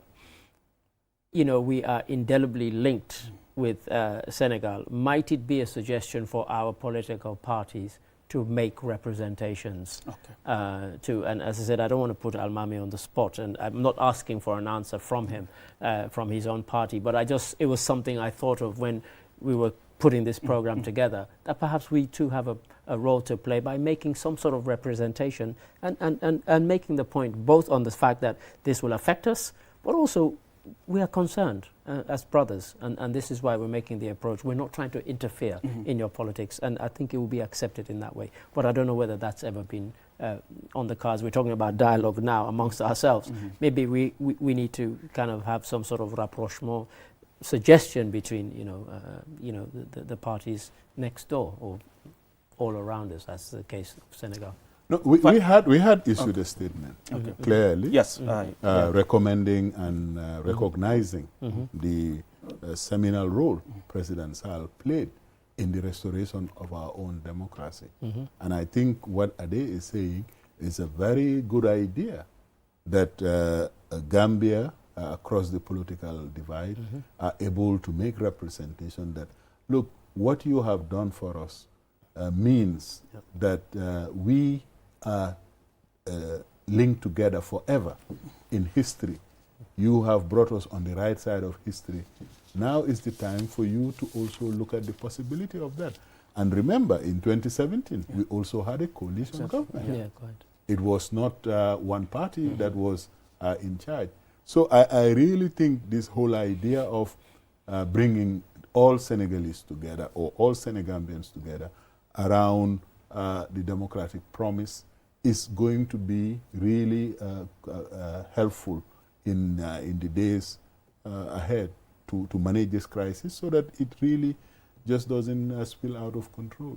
we are indelibly linked with Senegal, might it be a suggestion for our political parties to make representations and as I said, I don't want to put Almami on the spot, and I'm not asking for an answer from him, from his own party, but it was something I thought of when we were putting this program together, that perhaps we too have a role to play by making some sort of representation and making the point both on the fact that this will affect us, but also we are concerned as brothers, and this is why we're making the approach. We're not trying to interfere in your politics, and I think it will be accepted in that way. But I don't know whether that's ever been on the cards. We're talking about dialogue now amongst ourselves. Maybe we need to kind of have some sort of rapprochement suggestion between the parties next door or all around us. That's the case of Senegal. No, we had issued a statement clearly, recommending and recognizing the seminal role President Sall played in the restoration of our own democracy. And I think what Ade is saying is a very good idea, that Gambia, across the political divide, are able to make representation that, look, what you have done for us means that we are linked together forever in history. You have brought us on the right side of history. Now is the time for you to also look at the possibility of that. And remember, in 2017, we also had a coalition government. It was not one party that was in charge. So I really think this whole idea of bringing all Senegalese together, or all Senegambians together, around the democratic promise is going to be really helpful in the days ahead to manage this crisis, so that it really just doesn't spill out of control.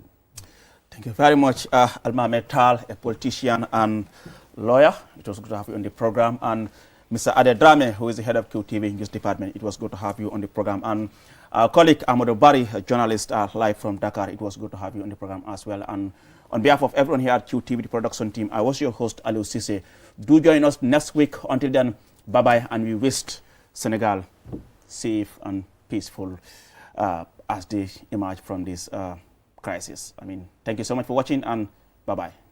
Thank you very much, Almami Tal, a politician and lawyer. It was good to have you on the program. And Mr. Ade Drame, who is the head of QTV in this department, it was good to have you on the program. And our colleague Amadou Bari, a journalist live from Dakar, it was good to have you on the program as well. And on behalf of everyone here at QTV, the production team, I was your host, Aliou Cissé. Do join us next week. Until then, bye-bye, and we wish Senegal safe and peaceful as they emerge from this crisis. Thank you so much for watching, and bye-bye.